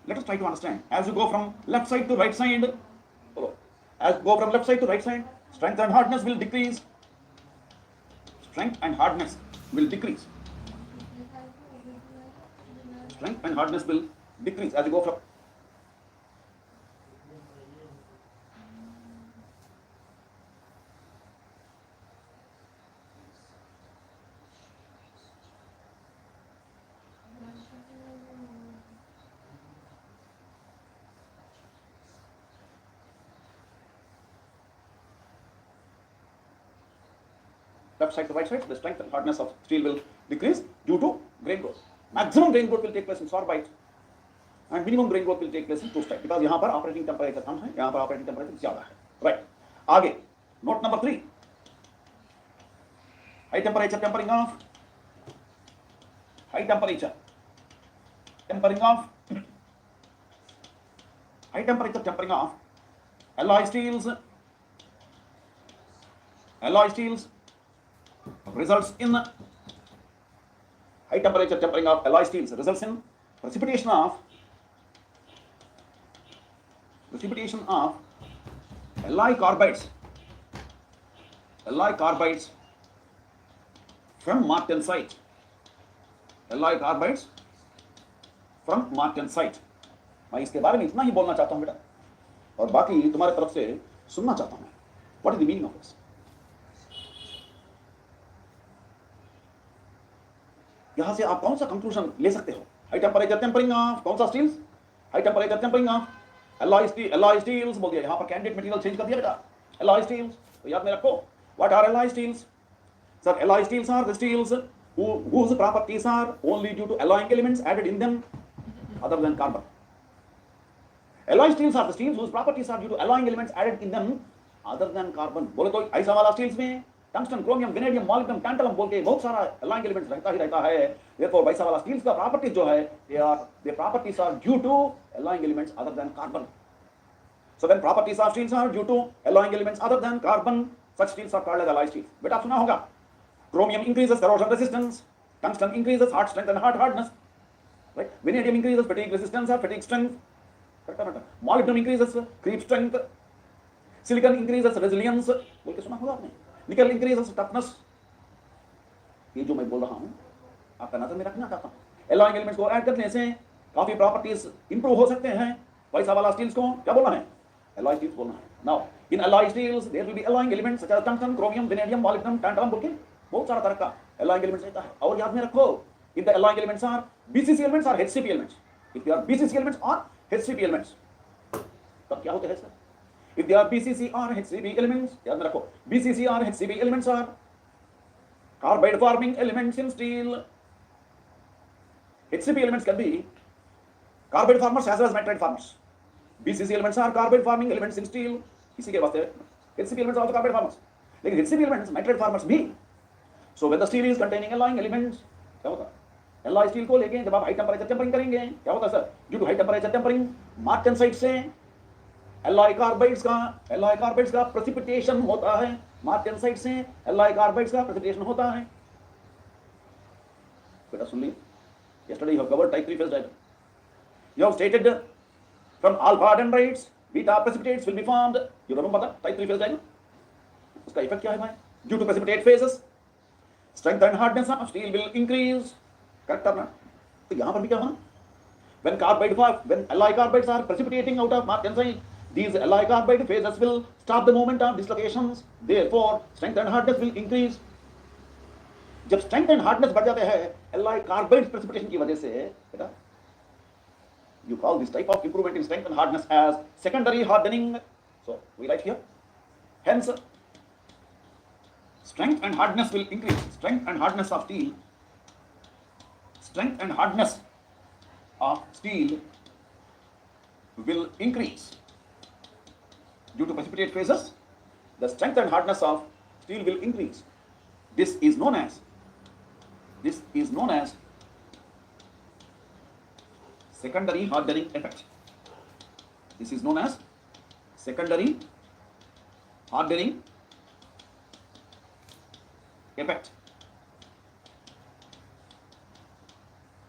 let us try to understand. As you go from left side to right side, strength and hardness will decrease. Strength and hardness will decrease. Strength and hardness will decrease as you go from left side to right side, the strength and hardness of steel will decrease due to grain growth. Maximum grain growth will take place in sorbite and minimum grain growth will take place in true state, because यहाँ पर operating temperature कम है, यहाँ पर operating temperature ज़्यादा है. Right. आगे note number 3, high temperature tempering of high temperature tempering of alloy steels results in high temperature tempering of alloy steels results in precipitation of alloy carbides from martensite. Alloy carbides from martensite. मैं इसके बारे में इतना ही बोलना चाहता हूं बेटा, और बाकी तुम्हारे तरफ से सुनना चाहता हूं. What is the meaning of this? यहां से आप कौन सा कंक्लूजन ले सकते हो? हाई टेम्परेचर टेम्परिंग ऑफ कौन सा steels? High temperature tempering of alloy steels बोल दिया, यहां पर कैंडिडेट मटेरियल चेंज कर दिया बेटा, एलॉय स्टील्स. तो याद में रखो, what are alloy steels? Sir, alloy steels are the steels whose properties are only due to alloying elements added in them other than carbon. Alloy steels are the steels whose properties are due to alloying elements added in them other than carbon. बोले तो ऐसा वाला steels में tungsten, chromium, vanadium, molybdenum, tantalum बोल के बहुत सारा alloying elements रहता है. Therefore वैसा वाला स्टील्स का प्रॉपर्टीज जो है, their properties are due to alloying elements other than carbon. So when properties of steels are due to alloying elements other than carbon, Such steels are called as alloy steels. बेटा सुना होगा, chromium increases corrosion resistance, tungsten increases hard strength and hard hardness, right? Vanadium increases fatigue resistance or fatigue strength, correct? Molybdenum increases creep strength, silicon increases resilience, बोल के सुना होगा आपने? Nickel increases toughness. ये जो मैं बोल रहा हूँ आपका नजर में रखना चाहता हूँ। एलॉइंग एलिमेंट्स को ऐड करने से काफी प्रॉपर्टीज इंप्रूव हो सकते हैं। वैसा वाला स्टील्स को क्या बोलना है? एलॉय स्टील्स बोलना है। Now in alloy steels there will be alloying elements such as tungsten, chromium, vanadium, molybdenum, tantalum बोल के बहुत सारा तरह का एलॉइंग एलिमेंट्स रहता है। और याद में रखो, if the alloying elements are BCC elements और HCP elements, if they are BCC elements और एचसीपी एलिमेंट्स, तब क्या होते हैं sir? If they are BCC और एचसीपी एलिमेंट्स, याद में रखो, बीसीसी और HCP elements are carbide forming elements in steel. HCP elements can be carbide formers as well as nitride formers. BCC elements are carbide forming elements in steel. इसी के वास्ते HCP elements are also carbide formers. लेकिन HCP elements nitride formers भी. So when the steel is containing alloying elements, क्या होता है? Alloy steel को लेके जब आप हाई टेम्परेचर टेम्परिंग करेंगे, क्या होता है sir? Due to high temperature tempering, martensite से एलॉय कार्बाइड्स का प्रेसिपिटेशन होता है। मार्टेनसाइट से एलॉय कार्बाइड्स का प्रेसिपिटेशन होता है। बेटा सुन ली, yesterday you have covered type 3 phase diagram. You have stated from alpha dendrites beta precipitates will be formed. You remember that type 3 phase diagram? उसका effect क्या है भाई? Due to precipitate phases, strength and hardness of steel will increase. Correct करना। तो यहाँ पर भी क्या होना? When alloy carbides are precipitating out of martensite, these alloy carbide phases will stop the movement of dislocations. Therefore, strength and hardness will increase. जब strength and hardness बढ़ जाते हैं alloy carbide precipitation की वजह से, बेटा, you call this type of improvement in strength and hardness as secondary hardening. So we write here. Hence, strength and hardness will increase. Strength and hardness of steel. Strength and hardness of steel will increase due to precipitate phases. The strength and hardness of steel will increase. This is known as secondary hardening effect. This is known as secondary hardening effect.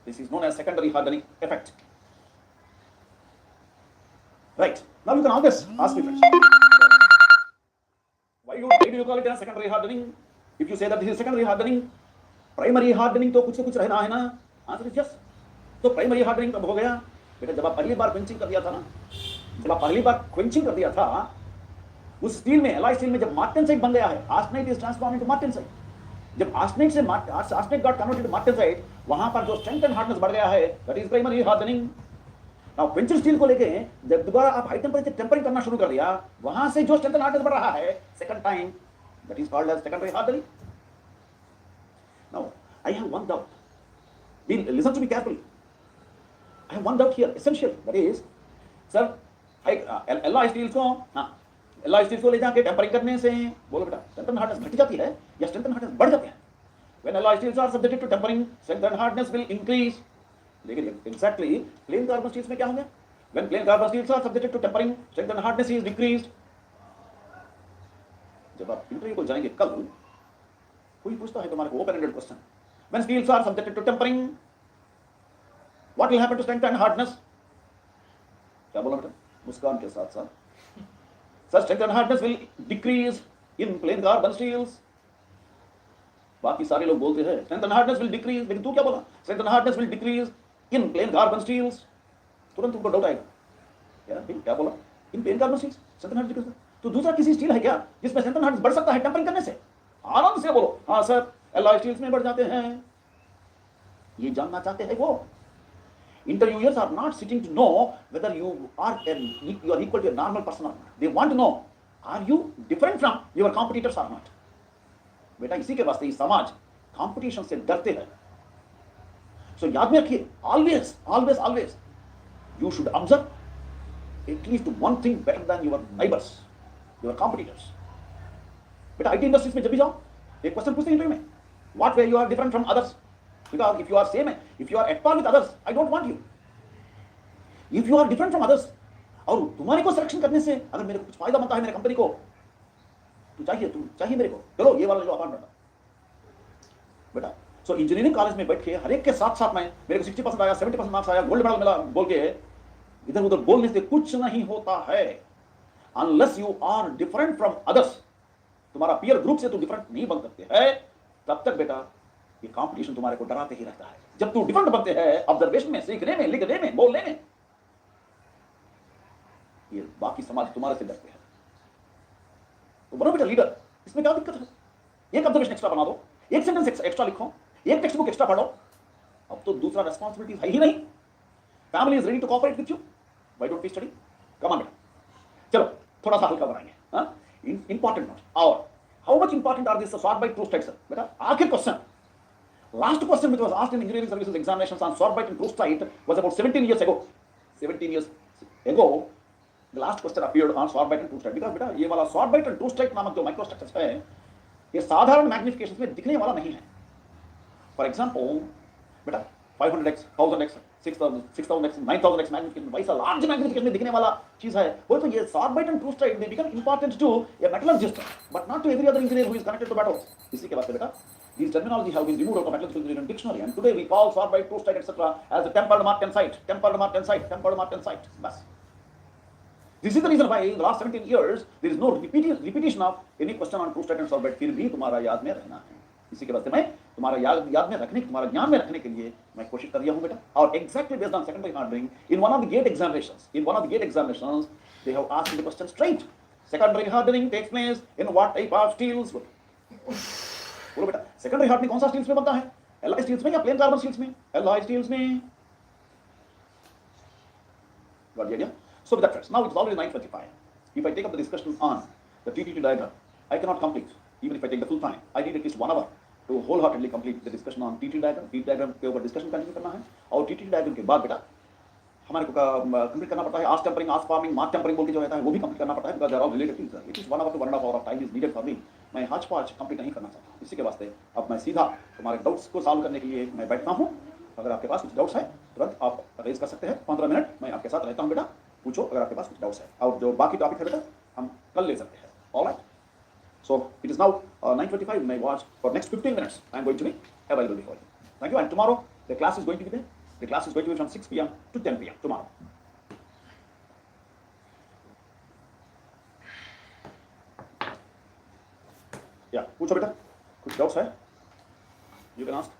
This is known as secondary hardening effect. Right. Now you can always ask me, friends, why do you call it as secondary hardening? If you say that this is secondary hardening, primary hardening तो कुछ न कुछ रहना है ना? Answer is yes. तो primary hardening कब हो गया? बेटा जब आप पहली बार quenching कर दिया था ना, जब आप पहली बार quenching कर दिया था, उस स्टील में, alloy स्टील में जब martensite बन गया है, arsenite is transformed into martensite. जब आर्सेनिक से आर्सेनिक गॉट कन्वर्टेड टू मार्टेनसाइट, वहां पर जो स्ट्रेंथ एंड हार्डनेस बढ़ गया है, that is primary hardening. Now quenched steel को लेके जब दोबारा आप हाई टेंपरेचर टेम्परिंग करना शुरू कर दिया, वहां से जो स्ट्रेंथ एंड हार्डनेस बढ़ रहा है second time, that is called as secondary hardening. Now I have one doubt, listen to me carefully. I have one doubt here, essential, that is sir alloy steels को, alloy steels को ले जाके tampering करने से, बोलो बेटा, strength and hardness घट जाती है या स्ट्रेंथ एंड हार्डनेस बढ़ जाते हैं? When alloy steels are subjected to tempering, strength and hardness will increase. लेकिन exactly plain carbon steels में क्या होगा? When plain carbon steels are subjected to tempering, strength and hardness is decreased. जब आप interview को जाएंगे कल, कोई पूछता है तुम्हारे को open ended question, when steels are subjected to tempering, what will happen to strength and hardness? क्या बोला बेटा? मुस्कान के साथ साथ, such strength and hardness will decrease in plain carbon steels. बाकी सारे लोग बोलते हैं strength and hardness will decrease, लेकिन तू क्या बोला? Strength and hardness will decrease in plain carbon steels. तुरंत तुमको डाउट आएगा, क्या बोला? In plain carbon steels strength and hardness. तो दूसरा किसी स्टील है क्या जिसमें स्ट्रेंथ एंड हार्डनेस बढ़ सकता है टेम्परिंग करने से? आराम से बोलो हाँ सर, एलॉय स्टील्स में बढ़ जाते हैं। ये जानना चाहते हैं वो। Interviewers are not sitting to know whether you are equal to a normal person or not. They want to know, are you different from your competitors or not? बेटा इसी के वास्ते समाज कंपटीशन से डरते हैं। सो याद में रखिए, always always always you should observe at least one thing better than your neighbours, your competitors. बेटा आईटी इंडस्ट्रीज में जब भी जाओ, एक क्वेश्चन पूछते हैं इंटरव्यू में, what way you are different from others, because if you are same, if you are at par with others, I don't want you. If you are different from others, और तुम्हारे को selection करने से अगर मेरे को कुछ फायदा बनता है मेरे कंपनी को, तू चाहिए मेरे को, चलो ये वाला जो अपार्टमेंट बेटा। सो इंजीनियरिंग कॉलेज में बैठ के हर एक के साथ साथ में मेरे को 60% आया, 70% मार्क्स आया, गोल्ड मेडल मिला बोल के इधर उधर बोलने से कुछ नहीं होता है। Unless you are different from others, तुम्हारा पीयर ग्रुप से तू डिफरेंट नहीं बन सकते है, तब तक बेटा ये कंपटीशन तुम्हारे को डराते ही रहता है। जब तू डिफरेंट बनते हैं ऑब्जर्वेशन में, सीखने में, लिखने में, बोलने में, ये बाकी समाज तुम्हारे से डरते हैं। तो बनो बेटा लीडर, इसमें क्या दिक्कत है? एक ऑब्जर्वेशन एक्स्ट्रा बना दो, एक सेंटेंस एक्स्ट्रा लिखो, एक टेक्स्ट बुक एक्स्ट्रा पढ़ो, अब तो दूसरा रेस्पॉन्सिबिलिटी है ही नहीं। Family is ready to cooperate with you, why don't we study? Come on बेटा, चलो थोड़ा सा हल्का बनाएंगे। हाँ, इंपॉर्टेंट नोट। और how much important are this sorbite troostites? बेटा आखिर question, last question which was asked in engineering services examinations on sorbite and proustite was about 17 years ago. 17 years ago the last question appeared on sorbite and proustite, because बेटा ये वाला sorbite and proustite नामक जो माइक्रोस्ट्रक्चर्स है ये साधारण मैग्निफिकेशंस में दिखने वाला नहीं है। फॉर एग्जांपल बेटा 500x, 1000x, 6000x, 9000x magnification, वैसा लार्ज मैग्निफिकेशन में दिखने वाला चीज है वो। तो ये sorbite and proustite they become important to a metallurgist but not to every other engineer who is connected to metals. इसी के बाद बेटा these terminology have been removed out of metallurgical engineering dictionary, and today we call sorbite, proustite, etc. as the tempered martensite, tempered martensite, tempered martensite. बस this is the reason why in the last 17 years there is no repetition of any question on proustite and sorbite. फिर भी तुम्हारा याद में रहना है। इसी के वास्ते मैं तुम्हारा याद में रखने, तुम्हारा ज्ञान में रखने के लिए मैं कोशिश कर रहा हूं बेटा। और exactly based on secondary hardening, in one of the gate examinations they have asked the question straight. Secondary hardening takes place in what type of steels? बोलो बेटा सेकेंडरी हार्डनिंग कौन सा स्टील्स में बनता है? एलआई स्टील्स में या plane carbon steels में? एलआई स्टील्स में। Got the idea? So with that friends, now it's already 9:25. If I take up the discussion on the TTT diagram, I cannot complete. Even if I take the full time, I need at least 1 hour to wholeheartedly complete the discussion on TTT diagram. TTT diagram के ऊपर discussion continue करना है, और TTT diagram के बाद बेटा हमारे को कंप्लीट करना पड़ता है austempering, ausforming, martempering बोल के जो रहता है वो भी कंप्लीट करना पड़ता है, because they are all related things. It is 1 hour to 1.5 hour of time is needed for me. मैं हाच पाच कंप्लीट नहीं करना चाहता। इसी के वास्ते अब मैं सीधा तुम्हारे डाउट्स को सॉल्व करने के लिए मैं बैठता हूँ। अगर आपके पास कुछ डाउट्स है तुरंत आप रेज कर सकते हैं। 15 मिनट मैं आपके साथ रहता हूँ बेटा, पूछो अगर आपके पास कुछ डाउट्स है, और जो बाकी टॉपिक है बेटा हम कल ले सकते हैं। Alright, so it is now 9:25. my watch for next 15 minutes I am going to be available before you. Thank you. And tomorrow the class is going to be there. The class is going to be from 6 p.m. to 10 p.m. tomorrow. या पूछो बेटा, कुछ doubts है you can ask.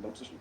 Doubt session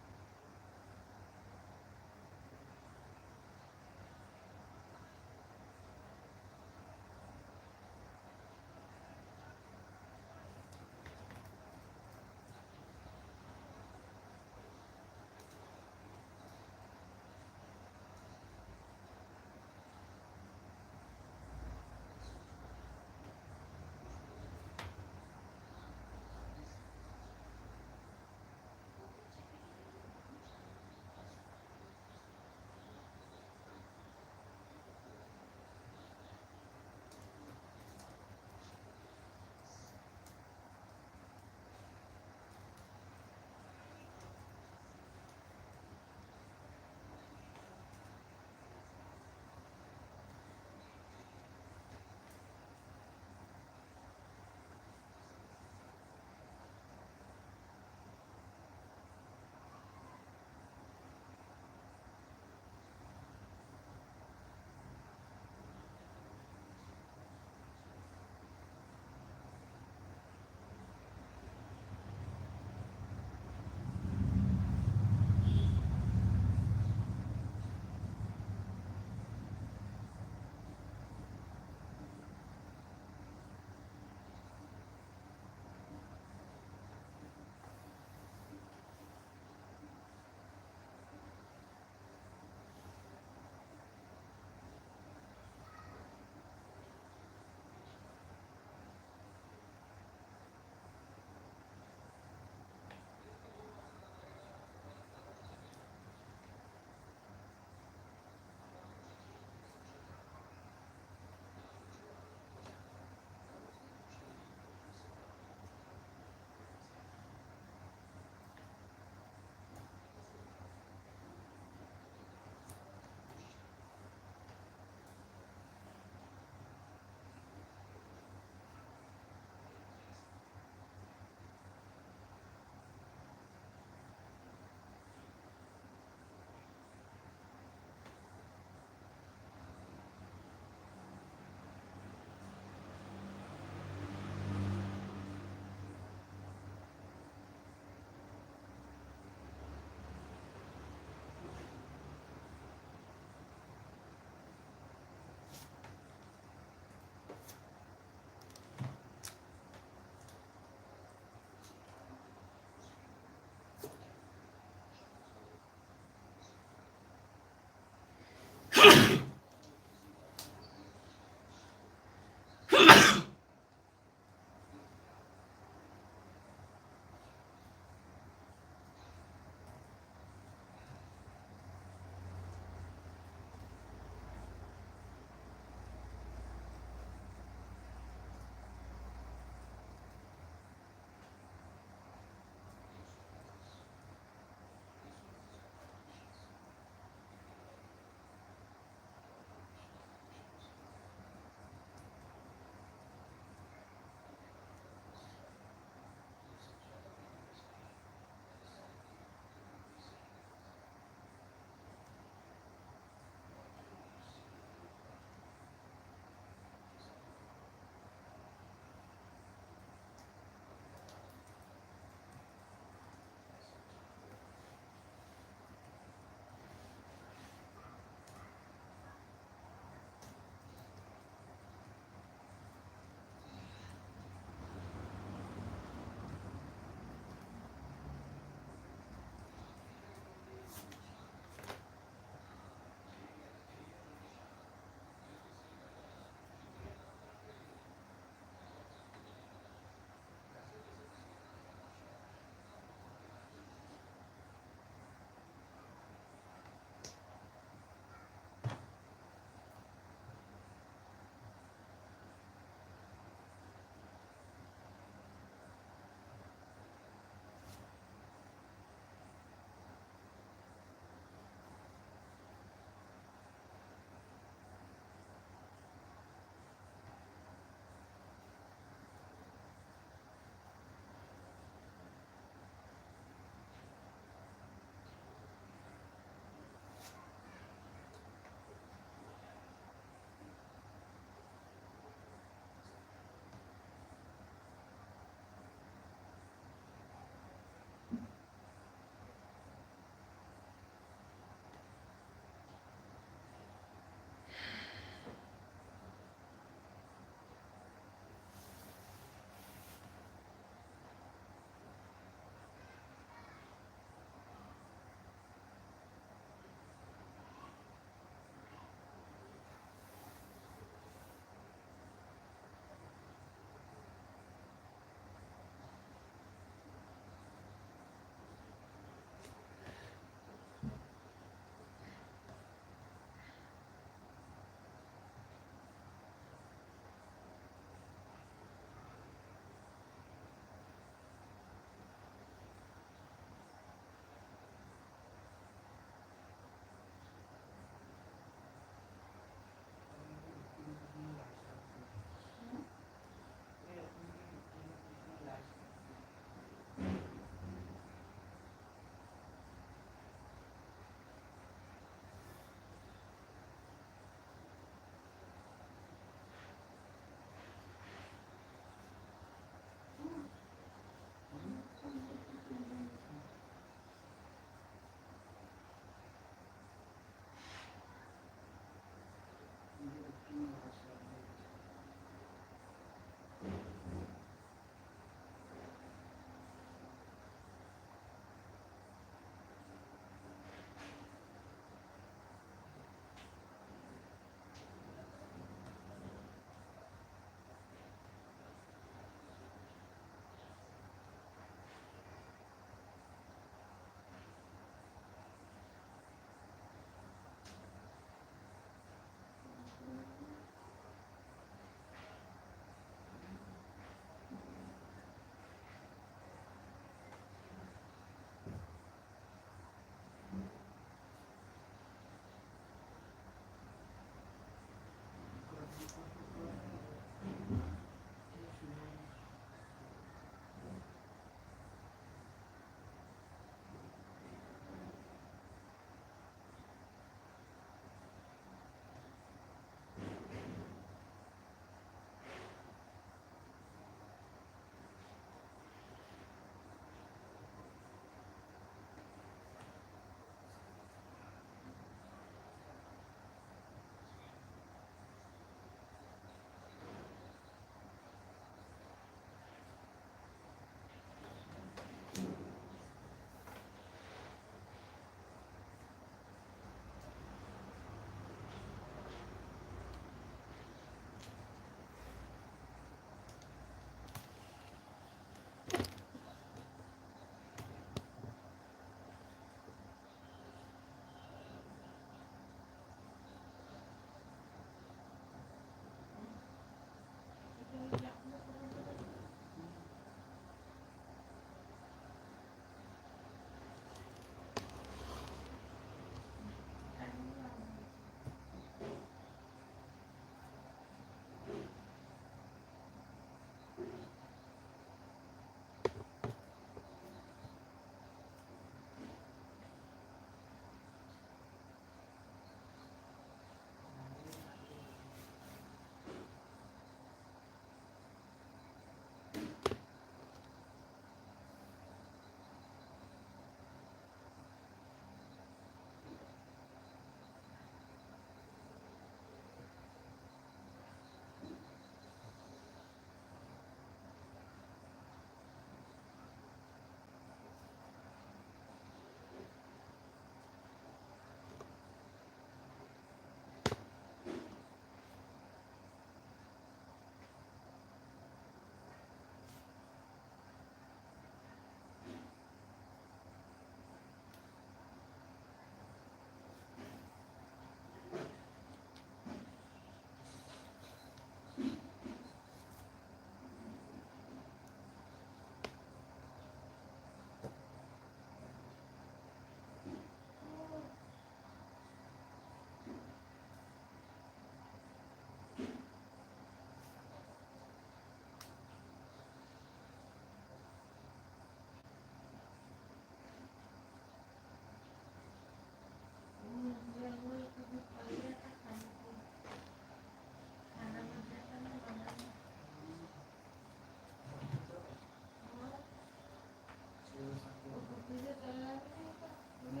चलो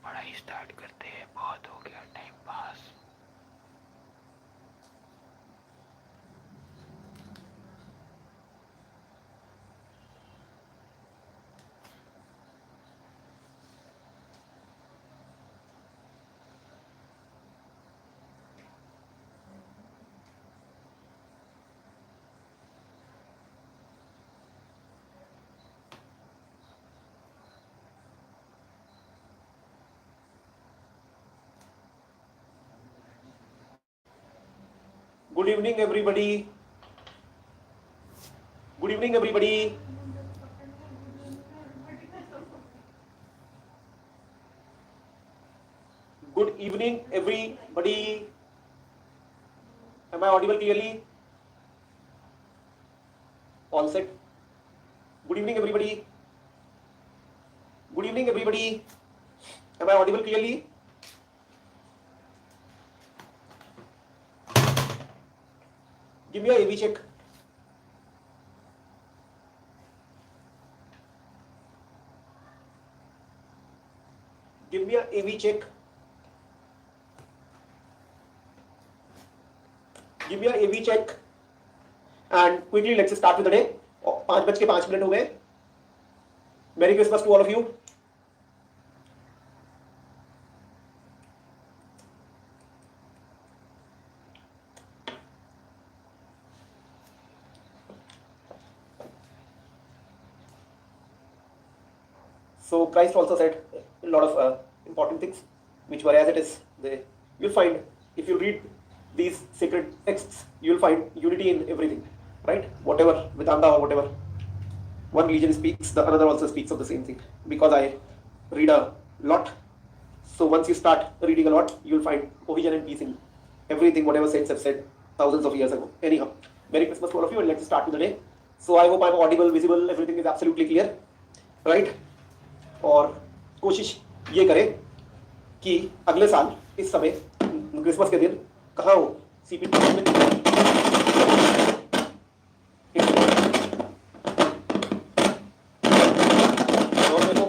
पढ़ाई start करते हैं, बहुत हो गया time pass. Good evening, everybody. Good evening, everybody. Good evening, everybody. Am I audible clearly? All set. Good evening, everybody. Good evening, everybody. Am I audible clearly? Give me a AV check. Give me a AV check. Give me a AV check. And quickly, let's start with the day. 5:05 हो गए. Merry Christmas to all of you. So Christ also said a lot of important things, which were as it is. You'll find, if you read these sacred texts, you'll find unity in everything, right? Whatever Vedanta or whatever one religion speaks, the another also speaks of the same thing. Because I read a lot, so once you start reading a lot, you'll find cohesion and peace in everything, whatever saints have said thousands of years ago. Anyhow, Merry Christmas to all of you, and let's start with the day. So I hope I'm audible, visible, everything is absolutely clear, right? और कोशिश ये करें कि अगले साल इस समय Christmas के दिन कहाँ हो सीपीटी में और देखो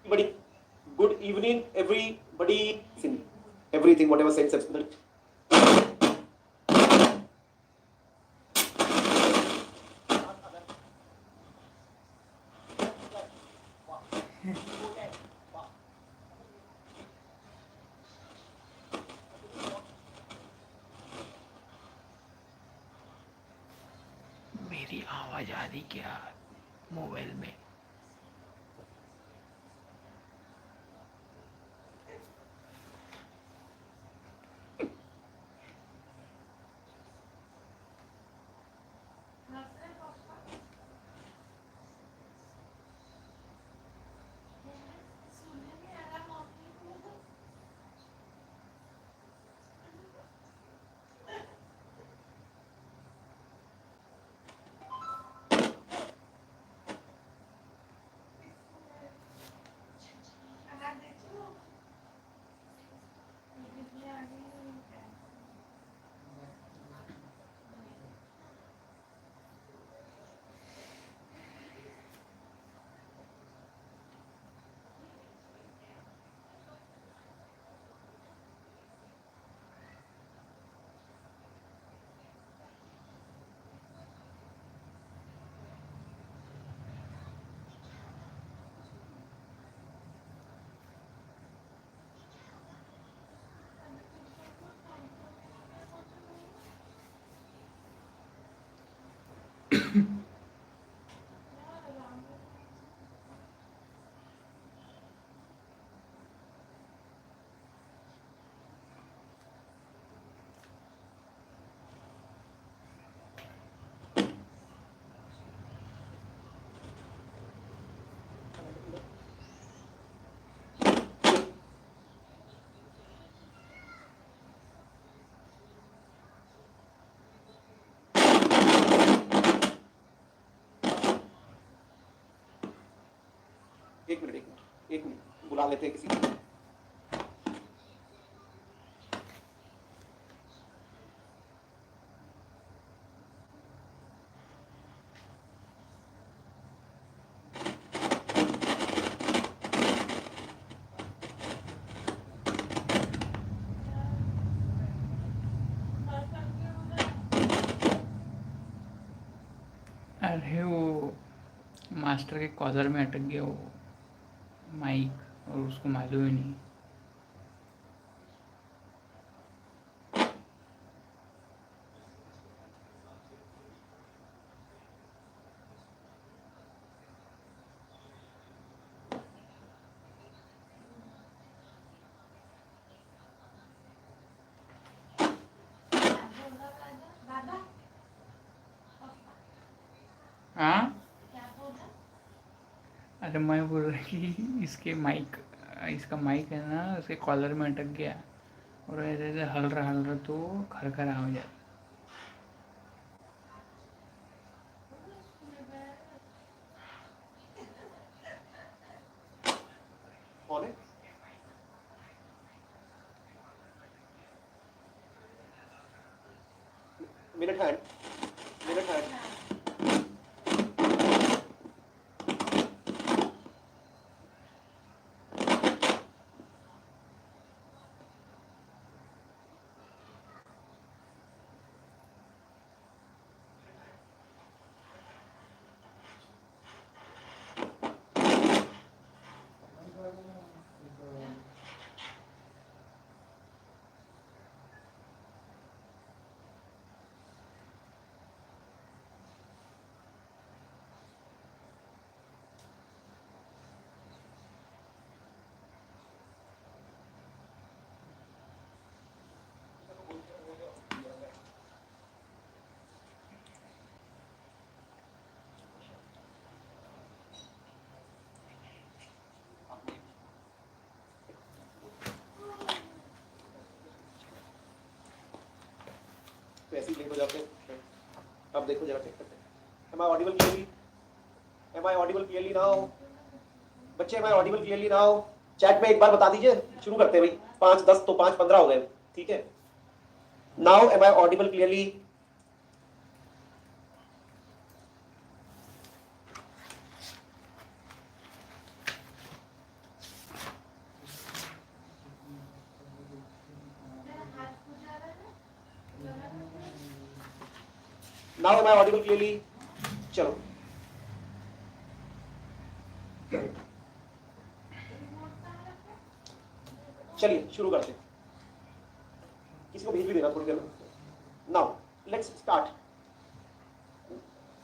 everybody, good evening, everybody. Everything, whatever sense have said. मेरी आवाज आ रही क्या मोबाइल में? एक मिनट बुला लेते हैं किसी को। अरे वो मास्टर के कॉलर में अटक गया वो माइक, और उसको मालूम ही नहीं। हाँ, अरे मैं बोल रहा कि इसका माइक है ना, उसके कॉलर में अटक गया और ऐसे ऐसे हल रहा तो खरखरा हो जाता। कौन है? Minute hand, minute hand. तो ऐसे ही लेट हो जाते हैं। अब देखो जरा चेक करते हैं। Am I audible clearly? Am I audible clearly now? बच्चे am I audible clearly now? Chat में एक बार बता दीजिए। शुरू करते हैं भाई। 5 10 तो 5 15 हो गए, ठीक है। Now am I audible clearly? Now am I audible clearly? चलो चलिए शुरू करते हैं। किसी को भेज भी देना थोड़ी देर में। Now let's start.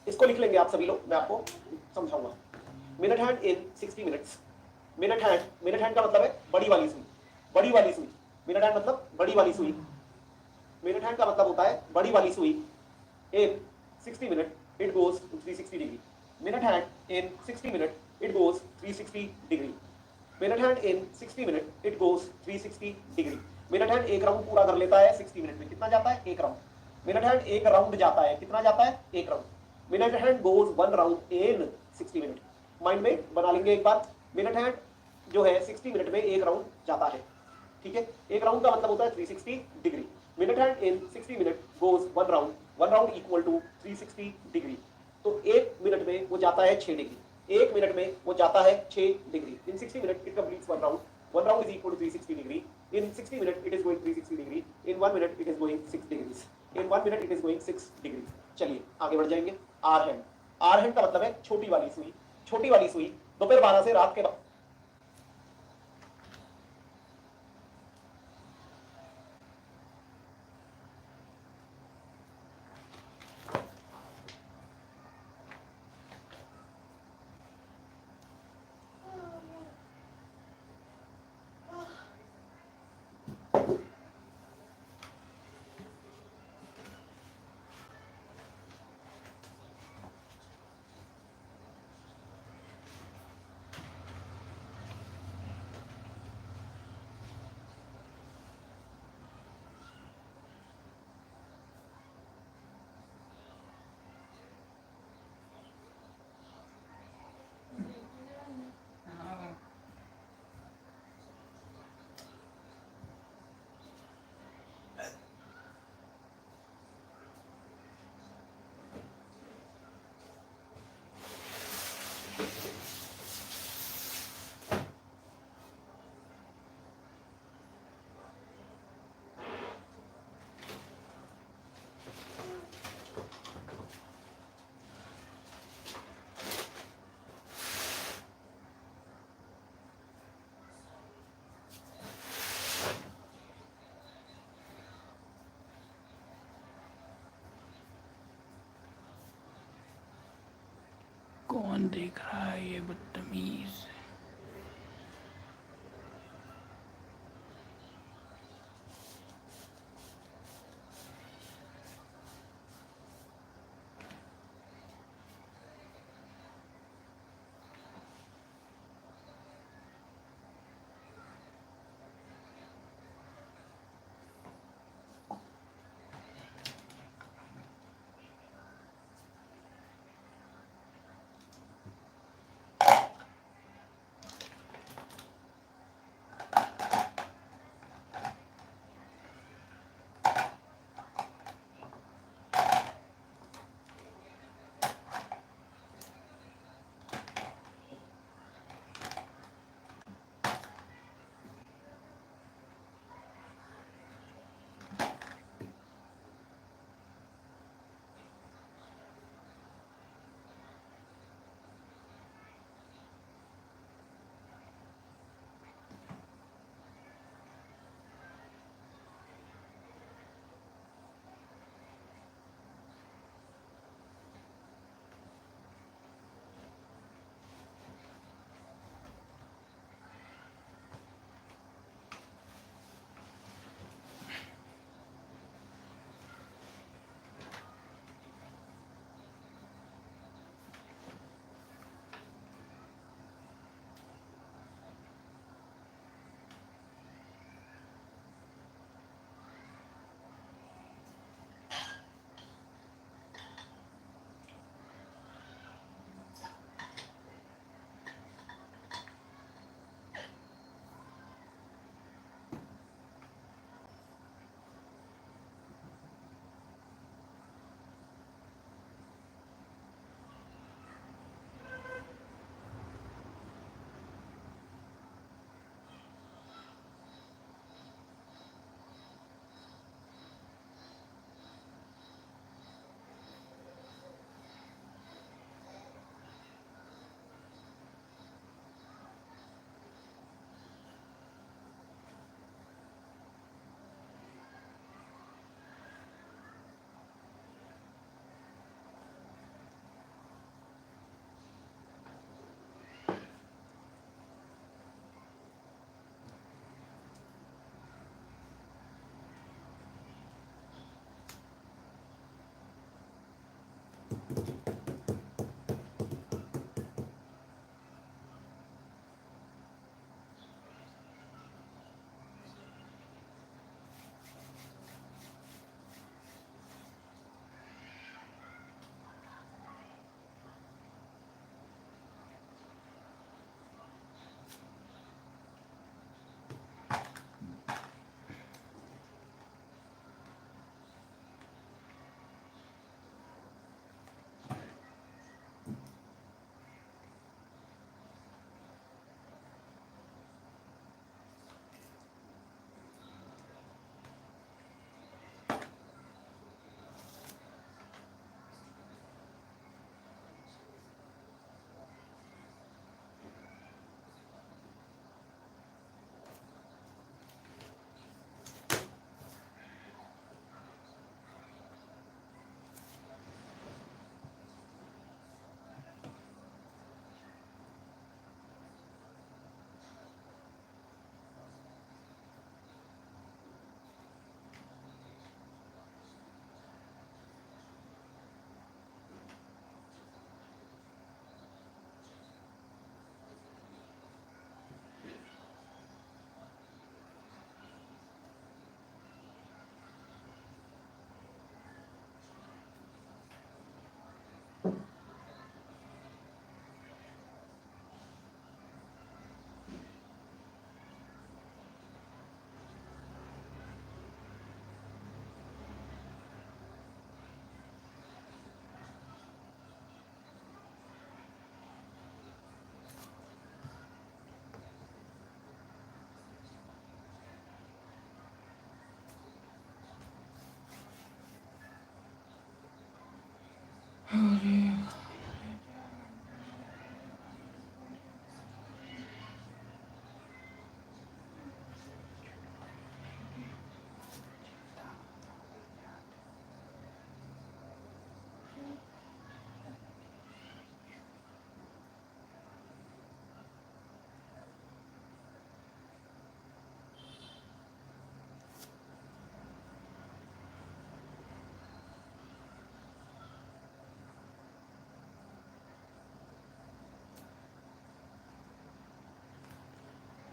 इसको लिख लेंगे आप सभी लोग, मैं आपको समझाऊंगा। Minute hand in 60 minutes. Minute hand का मतलब है बड़ी वाली सुई, बड़ी वाली सुई। मिनट हैंड मतलब बड़ी वाली सुई। मिनट हैंड का मतलब होता है बड़ी वाली सुई। इन 60 minute it goes 360 degree. Minute hand in 60 minute it goes 360 degree. Minute hand in 60 minute it goes 360 degree. Minute hand एक राउंड पूरा कर लेता है 60 मिनट में। कितना जाता है? एक राउंड। मिनट हैंड एक राउंड जाता है, कितना जाता है? एक round. Minute hand goes 1 round in 60 minute. Mind में बना लेंगे एक बार। मिनट हैंड जो है 60 मिनट में एक राउंड जाता है, ठीक है। एक राउंड का मतलब होता है 360 degree. Minute hand in 60 minutes goes 1 round, 1 round equal to 360 degree. तो एक मिनट में वो जाता है 6 डिग्री। एक मिनट में वो जाता है 6 degree. In 60 minute it completes 1 round. 1 round is equal to 360 degree. In 60 minute it is going 360 degree. In 1 minute it is going 6 degrees. In 1 minute it is going 6 degree. चलिए आगे बढ़ जाएंगे। Are hand. Are hand का मतलब है छोटी वाली सुई। छोटी वाली सुई दोपहर 12 से रात के कौन देख रहा है ये बदतमीज?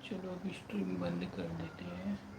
चलो अभी स्ट्रीम बंद कर देते हैं।